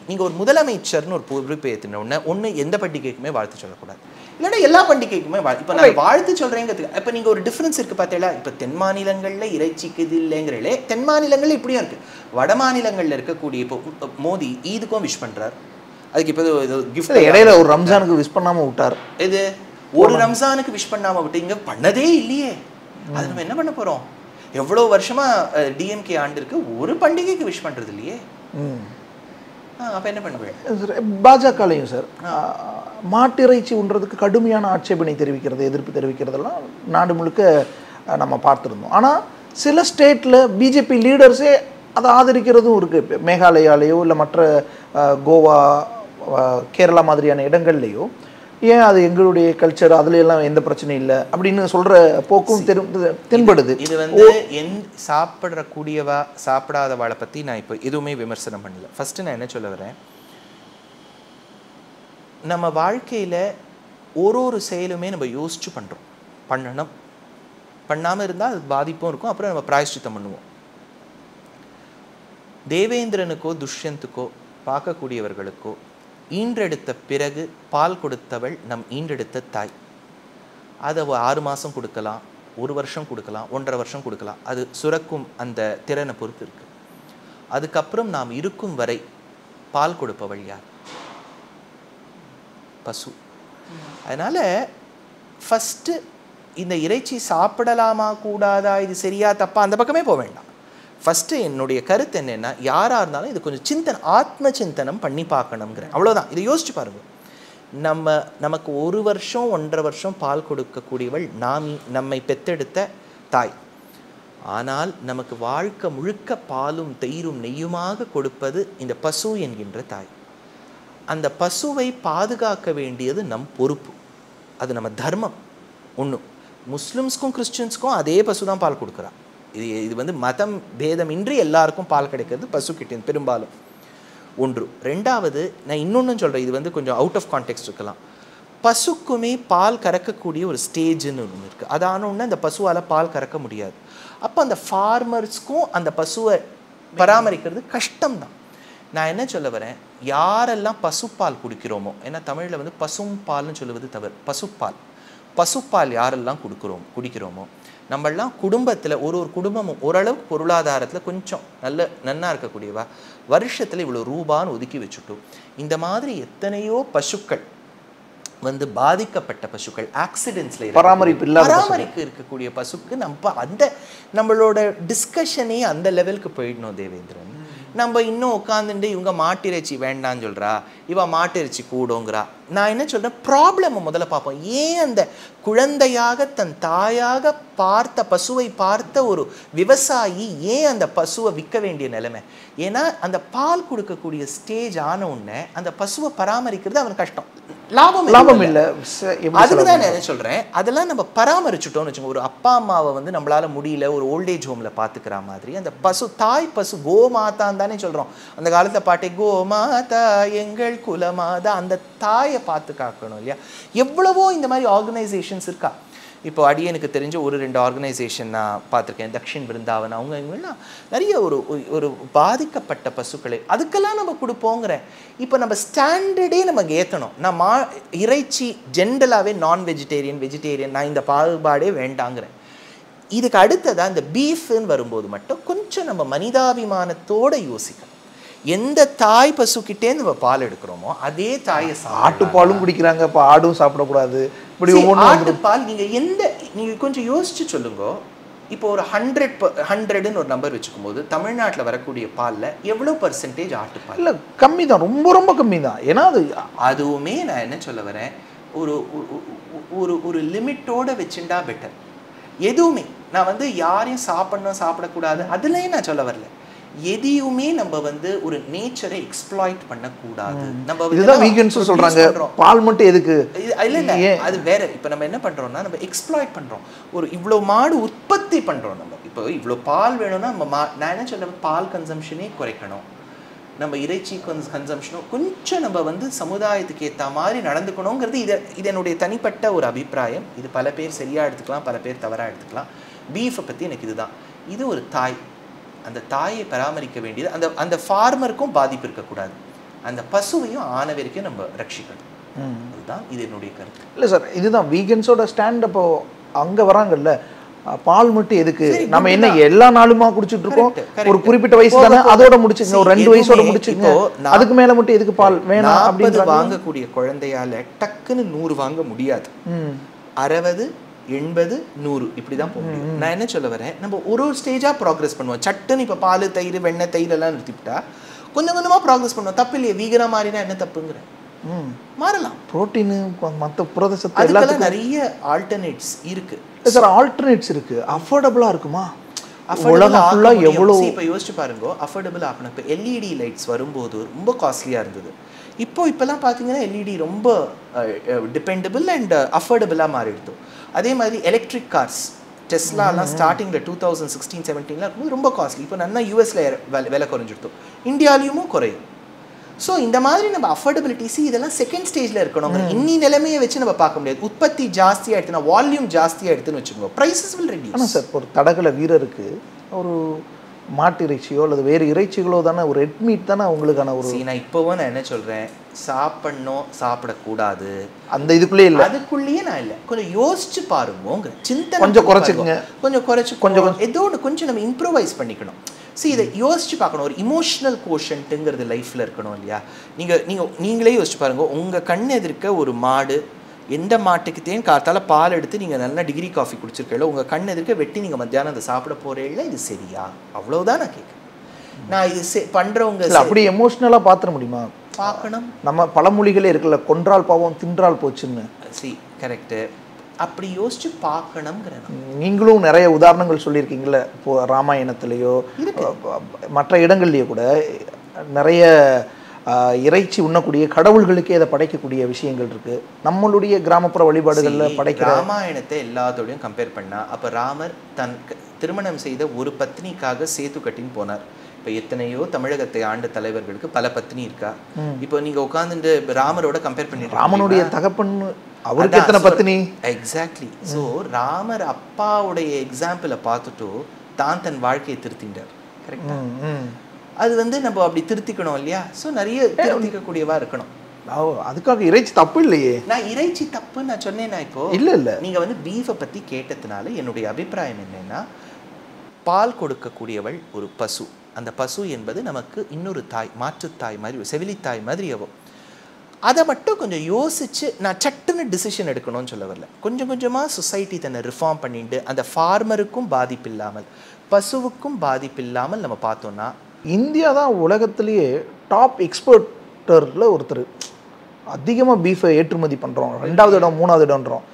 நீங்க ஒரு முதலமைச்சர்னு ஒரு பொறுப்பு ஏற்றின ஒன்று எந்த பண்டிகைக்குமே வாழ்த்து சொல்லக்கூடாது, இல்லைன்னா எல்லா பண்டிகைக்குமே இப்போ நான் வாழ்த்து சொல்றேங்கிறதுக்கு இப்போ நீங்க ஒரு டிஃபரன்ஸ் இருக்கு பார்த்தீங்களா. இப்போ தென் மாநிலங்கள்ல இறைச்சிக்கு இது இல்லைங்கிறே, தென் மாநிலங்கள்ல இப்படியும் இருக்கு. வட மாநிலங்கள்ல இருக்கக்கூடிய இப்போ மோடி ஈதுக்கும் விஷ் பண்றாரு. அதுக்கு இப்போ கிஃப்ட் இடையில ஒரு ரம்ஜானுக்கு விஷ் பண்ணாம விட்டார். இது ஒரு ரம்ஜானுக்கு விஷ் பண்ணாம விட்டு இங்க பண்ணதே இல்லையே. அது நம்ம என்ன பண்ண போறோம்? எவ்வளவு வருஷமா டிஎம்கே ஆண்டு இருக்கு, ஒரு பண்டிகைக்கு விஷ் பண்றது இல்லையே. அப்ப என்ன பண்ணுவேன்? பாஜகலையும் சார் மாட்டிறைச்சி உண்றதுக்கு கடுமையான ஆட்சேபனை தெரிவிக்கிறது, எதிர்ப்பு தெரிவிக்கிறதெல்லாம் நாடு முழுக்க நம்ம பார்த்துருந்தோம். ஆனால் சில ஸ்டேட்டில் பிஜேபி லீடர்ஸே அதை ஆதரிக்கிறதும் இருக்குது. மேகாலயாலேயோ இல்லை மற்ற கோவா கேரளா மாதிரியான இடங்கள்லையோ ஏன் அது எங்களுடைய கல்ச்சர், அதுல எல்லாம் எந்த பிரச்சனையும் இல்லை அப்படின்னு சொல்ற போக்கும் தென்படுது. இது வந்து சாப்பிடக்கூடியவா சாப்பிடாதவாளை பத்தி நான் இப்போ எதுவுமே விமர்சனம் பண்ணல. ஃபர்ஸ்ட் நான் என்ன சொல்ல வரேன், நம்ம வாழ்க்கையில ஒரு செயலுமே நம்ம யோசிச்சு பண்றோம். பண்ணணும், பண்ணாம இருந்தால் அது பாதிப்பும் இருக்கும். அப்புறம் நம்ம பிராயஷ்சித்தம் பண்ணுவோம். தேவேந்திரனுக்கோ துஷ்யந்துக்கோ பார்க்கக்கூடியவர்களுக்கோ ஈன்றெடுத்த பிறகு பால் கொடுத்தவள் நம் ஈன்றெடுத்த தாய். அதை 6 மாதம் கொடுக்கலாம், 1 வருஷம் கொடுக்கலாம், 1.5 வருஷம் கொடுக்கலாம். அது சுரக்கும் அந்த திறனை பொறுத்து இருக்கு. அதுக்கப்புறம் நாம் இருக்கும் வரை பால் கொடுப்பவள் யார்? பசு. அதனால ஃபஸ்ட்டு இந்த இறைச்சி சாப்பிடலாமா கூடாதா, இது சரியா தப்பா, அந்த பக்கமே போக வேண்டாம். ஃபஸ்ட்டு என்னுடைய கருத்து என்னென்னா, யாராக இருந்தாலும் இது கொஞ்சம் ஆத்ம சிந்தனம் பண்ணி பார்க்கணுங்கிறேன். அவ்வளோதான். இதை யோசிச்சு பாருங்கள். நமக்கு 1 வருஷம் 1.5 வருஷம் பால் கொடுக்கக்கூடியவள் நம்மை பெத்தெடுத்த தாய். ஆனால் நமக்கு வாழ்க்கை முழுக்க பாலும் தயிரும் நெய்யுமாக கொடுப்பது இந்த பசு என்கின்ற தாய். அந்த பசுவை பாதுகாக்க வேண்டியது நம் பொறுப்பு. அது நம்ம தர்மம். ஒன்று, முஸ்லிம்ஸ்க்கும் கிறிஸ்டியன்ஸ்க்கும் அதே பசு தான் பால் கொடுக்குறா. இது வந்து மதம் பேதமின்றி எல்லாருக்கும் பால் கிடைக்கிறது பசுக்கிட்டேன் பெரும்பாலும். ஒன்று. ரெண்டாவது, நான் இன்னொன்று சொல்கிறேன், இது வந்து கொஞ்சம் அவுட் ஆஃப் கான்டெக்ஸ்ட் இருக்கலாம். பசுக்குமே பால் கறக்கக்கூடிய ஒரு ஸ்டேஜ்னு ஒன்று இருக்குது. அது ஆனோன்னா அந்த பசுவால் பால் கறக்க முடியாது. அப்போ அந்த ஃபார்மர்ஸ்க்கும் அந்த பசுவை பராமரிக்கிறது கஷ்டம்தான். நான் என்ன சொல்ல வரேன், யாரெல்லாம் பசுப்பால் குடிக்கிறோமோ, ஏன்னா தமிழில் வந்து பசும் பால்னு சொல்லுவது தவறு, பசுப்பால் யாரெல்லாம் குடிக்கிறோமோ நம்மளாம் குடும்பத்தில் ஒரு குடும்பமும் ஓரளவுக்கு பொருளாதாரத்தில் கொஞ்சம் நன்னா இருக்கக்கூடியவா வருஷத்தில் இவ்வளோ ரூபான்னு ஒதுக்கி வச்சுட்டோம். இந்த மாதிரி எத்தனையோ பசுக்கள் வந்து பாதிக்கப்பட்ட பசுக்கள், ஆக்சிடென்ட்ஸில் பராமரிப்பு இருக்கக்கூடிய பசுக்கு நம்மளோட டிஸ்கஷனே அந்த லெவலுக்கு போயிடணும் தேவேந்திரன். நம்ம இன்னும் உட்காந்துட்டு இவங்க மாட்டிறைச்சி வேண்டான்னு சொல்கிறா, இவ மாட்டிறைச்சி கூடோங்கிறா. நான் என்ன சொல்கிறேன், ப்ராப்ளமை முதல்ல பார்ப்போம். ஏன் அந்த குழந்தையாக தன் தாயாக பார்த்த பசுவை பார்த்த ஒரு விவசாயி ஏன் அந்த பசுவை விற்க வேண்டிய நிலைமை? ஏன்னா அந்த பால் கொடுக்கக்கூடிய ஸ்டேஜ் ஆன உடனே அந்த பசுவை பராமரிக்கிறது அவனுக்கு கஷ்டம், லாபம் இல்லை. அதுக்கு தான் நான் என்ன சொல்கிறேன், அதெல்லாம் நம்ம பராமரிச்சுட்டோம்னு வச்சுக்கோங்க. ஒரு அப்பா அம்மாவை வந்து நம்மளால முடியல ஒரு ஓல்டேஜ் ஹோமில் பார்த்துக்கிற மாதிரி அந்த பசு, தாய் பசு, கோமாதான் தானே சொல்கிறோம். அந்த காலத்தை பாட்டே கோமாதா எங்கள் குலமாதா, அந்த தாயை பார்த்து காக்கணும் இல்லையா? எவ்வளவோ இந்த மாதிரி ஆர்கனைசேஷன்ஸ் இருக்கா. இப்போ அடியனுக்கு தெரிஞ்ச 1-2 ஆர்கனைசேஷன் நான் பார்த்துருக்கேன். தக்ஷின் விருந்தாவன் அவங்க இவங்கெல்லாம் நிறைய ஒரு பாதிக்கப்பட்ட பசுக்களை அதுக்கெல்லாம் நம்ம கொடுப்போங்கிறேன். இப்போ நம்ம ஸ்டாண்டர்டே நமக்கு ஏற்றணும். நான் இறைச்சி ஜென்ரலாகவே வெஜிடேரியன் நான் இந்த பாகுபாடே வேண்டாங்கிறேன். இதுக்கு அடுத்ததான் இந்த பீஃப்னு வரும்போது மட்டும் கொஞ்சம் நம்ம மனிதாபிமானத்தோடு யோசிக்கணும். எந்த தாய் பசுக்கிட்டே நம்ம பால் எடுக்கிறோமோ அதே தாயை ஆட்டுப்பாலும் குடிக்கிறாங்க, இப்போ ஆடும் சாப்பிடக்கூடாது. இப்படி ஆட்டுப்பால் நீங்க கொஞ்சம் யோசிச்சு சொல்லுங்க. இப்போ ஒரு 100ன்னு ஒரு நம்பர் வச்சுக்கும் போது தமிழ்நாட்டில் வரக்கூடிய பாலில் எவ்வளோ % ஆட்டுப்பால்? இல்லை, கம்மி தான், ரொம்ப ரொம்ப கம்மி தான். ஏன்னா அதுவுமே நான் என்ன சொல்ல வரேன், ஒரு லிமிட்டோட வச்சுட்டா பெட்டர். எதுவுமே நான் வந்து யாரையும் சாப்பிடக்கூடாது அதுலேயும் நான் சொல்ல வரல. எதையுமே நம்ம வந்து ஒரு நேச்சரை எக்ஸ்ப்ளாய்ட் பண்ணக்கூடாது. நம்ம இதுதான் வீகன்ஸும் சொல்றாங்க, பால் மட்டும் எதுக்கு? இல்ல அது வேற. இப்போ நம்ம என்ன பண்றோம்னா நம்ம எக்ஸ்ப்ளாய்ட் பண்றோம். ஒரு இவ்வளோ மாடு உற்பத்தி பண்றோம். நம்ம இப்போ இவ்வளோ பால் வேணும்னா நம்ம நான் என்ன சொல்ல, பால் கன்சம்ஷனே குறைக்கணும், நம்ம இறைச்சி கன்சம்ஷனும் கொஞ்சம் நம்ம வந்து சமுதாயத்துக்கு ஏற்ற மாதிரி நடந்துக்கணுங்கிறது இது என்னுடைய தனிப்பட்ட ஒரு அபிப்பிராயம். இது பல பேர் சரியாக எடுத்துக்கலாம், பல பேர் தவறாக எடுத்துக்கலாம். பீஃபை பற்றி எனக்கு இதுதான். இது ஒரு தாய், அந்த தாயை பராமரிக்க வேண்டியது, அந்த ஃபார்மருக்கும் பாதிப்பு இருக்கக்கூடாது, அந்த பசுவையும் ஆன வரைக்கும் நம்ம ரட்சிக்கணும். அதுதான் இது என்னுடைய கருத்து. இல்லை சார், இதுதான் வீகன்ஸோட ஸ்டாண்ட். அப்போ அங்கே வராங்கல்ல, பால் மட்டும் எதுக்கு? நம்ம என்ன எல்லா நாளுமா குடிச்சிட்டு இருக்கோம்? ஒரு குறிப்பிட்ட வயசு தானே, அதோட முடிச்சுங்க, ஒரு 2 வயசோட முடிச்சுங்க, அதுக்கு மேல மட்டும் எதுக்கு பால் வேணாம் அப்படின்னு வாங்கக்கூடிய குழந்தையால டக்குன்னு 100 வாங்க முடியாது. 60, 80, 100 இப்படிதான் போக முடியும். நான் என்ன சொல்ல வரேன், நம்ம ஒரு ஸ்டேஜா ப்ராக்ரஸ் பண்ணுவோம். சட்டுன்னு இப்ப பால், தயிர், வெண்ணெய், தயிர் எல்லாம் நிறுத்திவிட்டா கொஞ்சம் கொஞ்சமா ப்ராக்ரஸ் பண்ணுவோம். தப்பு இல்லையே, வீகனா மாறினா என்ன தப்புங்கிற? மாறலாம். புரோட்டீன், மற்ற புரத சத்து எல்லாத்துக்கும் நிறைய ஆல்டர்னேட்ஸ் இருக்கு சார். ஆல்டர்னேட்ஸ் இருக்கு, அஃபோர்டபுளா இருக்குமா? இப்போ யோசிச்சு பாருங்க, அஃபோர்டபுள் ஆகணும். இப்போ எல்இடி லைட்ஸ் வரும்போது ரொம்ப காஸ்ட்லியா இருந்தது. இப்போலாம் பார்த்தீங்கன்னா எல்இடி ரொம்ப டிபெண்டபிள் அண்ட் அஃபோர்டபுளாக மாறிடுது. அதே மாதிரி எலக்ட்ரிக் கார்ஸ், டெஸ்லாலாம் ஸ்டார்டிங்கில் 2016-17 இருக்கும்போது ரொம்ப காஸ்ட்லி. இப்போ நல்லா யூஎஸ்ல விலை குறைஞ்சிடுது, இந்தியாலையும் குறையும். ஸோ இந்த மாதிரி நம்ம அஃபோர்டபிலிட்டிஸ் இதெல்லாம் செகண்ட் ஸ்டேஜில் இருக்கணும். இன்னி நிலைமையை வச்சு நம்ம பார்க்க முடியாது. உற்பத்தி ஜாஸ்தியாக எடுத்துனா, வால்யூம் ஜாஸ்தியாக எடுத்துன்னு வச்சுக்கோங்க, ப்ரைஸஸ் வில் ரெடியூஸ். ஆனால் சார், ஒரு தடகள வீரருக்கு ஒரு மாட்டு இறைச்சியோ அல்லது வேறு இறைச்சிகளோ தானே, ஒரு ரெட் மீட் தானே உங்களுக்கான ஒரு. நான் இப்போவும் நான் என்ன சொல்கிறேன், சாப்பிடணும் சாப்பிடக்கூடாது அந்த இதுக்குள்ளே இல்லை, அதுக்குள்ளேயே நான் இல்லை. கொஞ்சம் யோசிச்சு பாருங்க, சிந்தனை கொஞ்சம் குறைச்சிக்கங்க, கொஞ்சம் ஏதோ ஒன்று கொஞ்சம் நம்ம இம்ப்ரூவைஸ் பண்ணிக்கணும். இதை யோசிச்சு பார்க்கணும். ஒரு இமோஷனல் கோஷன்ட்டுங்கிறது லைஃப்பில் இருக்கணும் இல்லையா? நீங்களே யோசிச்சு பாருங்க, உங்கள் கண் எதிர்க்க ஒரு மாடு, எந்த மாட்டுக்குத்தேன்னு காத்தால பால் எடுத்து நீங்கள் நல்லா டிகிரி காஃபி குடிச்சிருக்கல, உங்கள் கண் எதிர்க்க வெட்டி நீங்கள் மத்தியானம் அதை சாப்பிட போகிறீங்களா? இது சரியா? அவ்வளோதான் நான் கேட்குறேன். நான் இது பண்ணுறவங்க அப்படி எமோஷ்னலாக பார்த்துட முடியுமா? பார்க்கணும். நம்ம பழமொழிகளே இருக்குல்ல, கொன்றால் பாவம் தின்றால் போச்சுன்னு. கரெக்டு. அப்படி யோசிச்சு பார்க்கணுங்கிறேன். நீங்களும் நிறைய உதாரணங்கள் சொல்லியிருக்கீங்கள, இப்போ ராமாயணத்திலேயோ மற்ற இடங்கள்லேயோ கூட நிறைய இறைச்சி உண்ணக்கூடிய கடவுள்களுக்கே அதை படைக்கக்கூடிய விஷயங்கள் இருக்கு. நம்மளுடைய கிராமப்புற வழிபாடுகளில் படைக்கிற ராமாயணத்தை எல்லாத்தோடையும் கம்பேர் பண்ணா, அப்போ ராமர் தன் திருமணம் செய்த ஒரு பத்னிக்காக சேத்து கட்டின்னு போனார். இப்போ எத்தனையோ தமிழகத்தை ஆண்ட தலைவர்களுக்கு பல பத்னி இருக்கா. இப்போ நீங்க உட்காந்துட்டு ராமரோட கம்பேர் பண்ணிட்டு, ராமனுடைய தகப்பன் அவருக்கு எத்தனை பத்னி? எக்ஸாக்ட்லி. ஸோ ராமர் அப்பாவுடைய எக்ஸாம்பிளை பார்த்துட்டு தான் தன் வாழ்க்கையை திருத்திண்டார். கரெக்டா? அது வந்து நம்ம அப்படி திருத்திக்கணும் இல்லையா? ஸோ நிறைய திருத்திக்கக்கூடியவா இருக்கணும். அதுக்காக இறைச்சி தப்பு இல்லையே. நான் இறைச்சி தப்பு நான் சொன்னேன்னா, இப்போ இல்லை நீங்க வந்து பீஃபை பத்தி கேட்டதுனால என்னுடைய அபிப்பிராயம் என்னன்னா, பால் கொடுக்கக்கூடியவள் ஒரு பசு. அந்த பசு என்பது நமக்கு இன்னொரு தாய், மாற்றுத்தாய் மாதிரி, செவிலித்தாய் மாதிரி ஆகும். அதை மட்டும் கொஞ்சம் யோசிச்சு, நான் சட்டுன்னு டிசிஷன் எடுக்கணும்னு சொல்ல வரல. கொஞ்சம் கொஞ்சமாக சொசைட்டி தன்னை ரிஃபார்ம் பண்ணிட்டு, அந்த ஃபார்மருக்கும் பாதிப்பு இல்லாமல், பசுவுக்கும் பாதிப்பு இல்லாமல் நம்ம பார்த்தோம்னா, இந்தியா தான் உலகத்திலேயே டாப் எக்ஸ்போர்ட்டரில் ஒருத்தர். அதிகமாக பீஃபை ஏற்றுமதி பண்ணுறோம், 2வது இடம் 3வது இடம்ன்றோம்.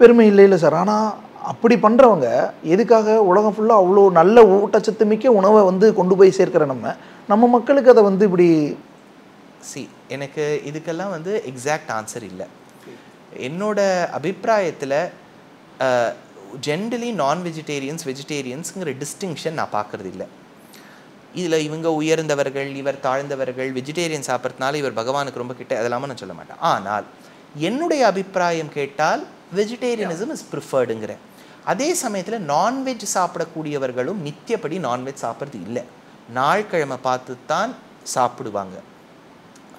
பெருமை இல்லை சார். ஆனால் அப்படி பண்ணுறவங்க எதுக்காக உலகம் ஃபுல்லாக அவ்வளோ நல்ல ஊட்டச்சத்து மிக்க உணவை வந்து கொண்டு போய் சேர்க்கிற நம்ம மக்களுக்கு அதை வந்து இப்படி எனக்கு இதுக்கெல்லாம் வந்து எக்ஸாக்ட் ஆன்சர் இல்லை. என்னோட அபிப்பிராயத்தில் ஜென்ரலி நான் வெஜிடேரியன்ஸ் வெஜிடேரியன்ஸுங்கிற டிஸ்டிங்ஷன் நான் பார்க்குறது இல்லை. இதில் இவங்க உயர்ந்தவர்கள், இவர் தாழ்ந்தவர்கள், வெஜிடேரியன் சாப்பிட்றதுனால இவர் பகவானுக்கு ரொம்ப கிட்ட, அதெல்லாமல் நான் சொல்ல மாட்டேன். ஆனால் என்னுடைய அபிப்பிராயம் கேட்டால் வெஜிடேரியனிசம் இஸ் ப்ரிஃபர்டுங்கிறேன். அதே சமயத்தில் நான்வெஜ் சாப்பிடக்கூடியவர்களும் நித்தியப்படி நான்வெஜ் சாப்பிட்றது இல்லை, நாள்கிழமை பார்த்து தான் சாப்பிடுவாங்க.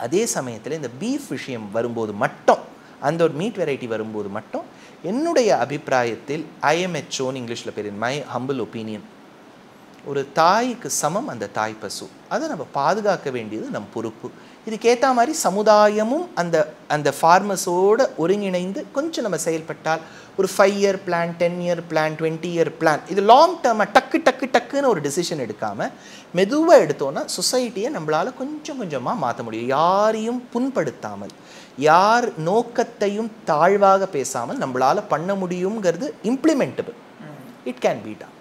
அதே சமயத்தில் இந்த பீஃப் விஷயம் வரும்போது மட்டும், அந்த ஒரு மீட் வெரைட்டி வரும்போது மட்டும், என்னுடைய அபிப்பிராயத்தில் ஐஎம்ஹெச்ஓன்னு இங்கிலீஷில் பேர், மை ஹம்பிள் ஒப்பீனியன், ஒரு தாய்க்கு சமம் அந்த தாய் பசு. அதை நம்ம பாதுகாக்க வேண்டியது நம் பொறுப்பு. இதுக்கேற்ற மாதிரி சமுதாயமும் அந்த ஃபார்மர்ஸோடு ஒருங்கிணைந்து கொஞ்சம் நம்ம செயல்பட்டால், ஒரு 5 year plan, 10 year plan, 20 year plan, இது லாங் டேர்மாக டக்குன்னு ஒரு டிசிஷன் எடுக்காமல் மெதுவாக எடுத்தோன்னா சொசைட்டியை நம்மளால் கொஞ்சம் கொஞ்சமாக மாற்ற முடியும். யாரையும் புண்படுத்தாமல், யார் நோக்கத்தையும் தாழ்வாக பேசாமல் நம்மளால் பண்ண முடியுங்கிறது implementable. It can be done.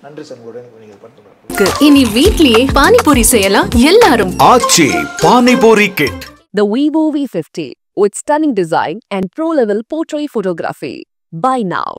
நன்றி சார், உங்களோட நீங்கள் பண்ணுறது. இனி வீட்லயே பானிபூரி செய்யலாம் எல்லாரும். Aachi panipuri kit. The Vivo V50 with stunning design and pro-level portrait photography. Buy now.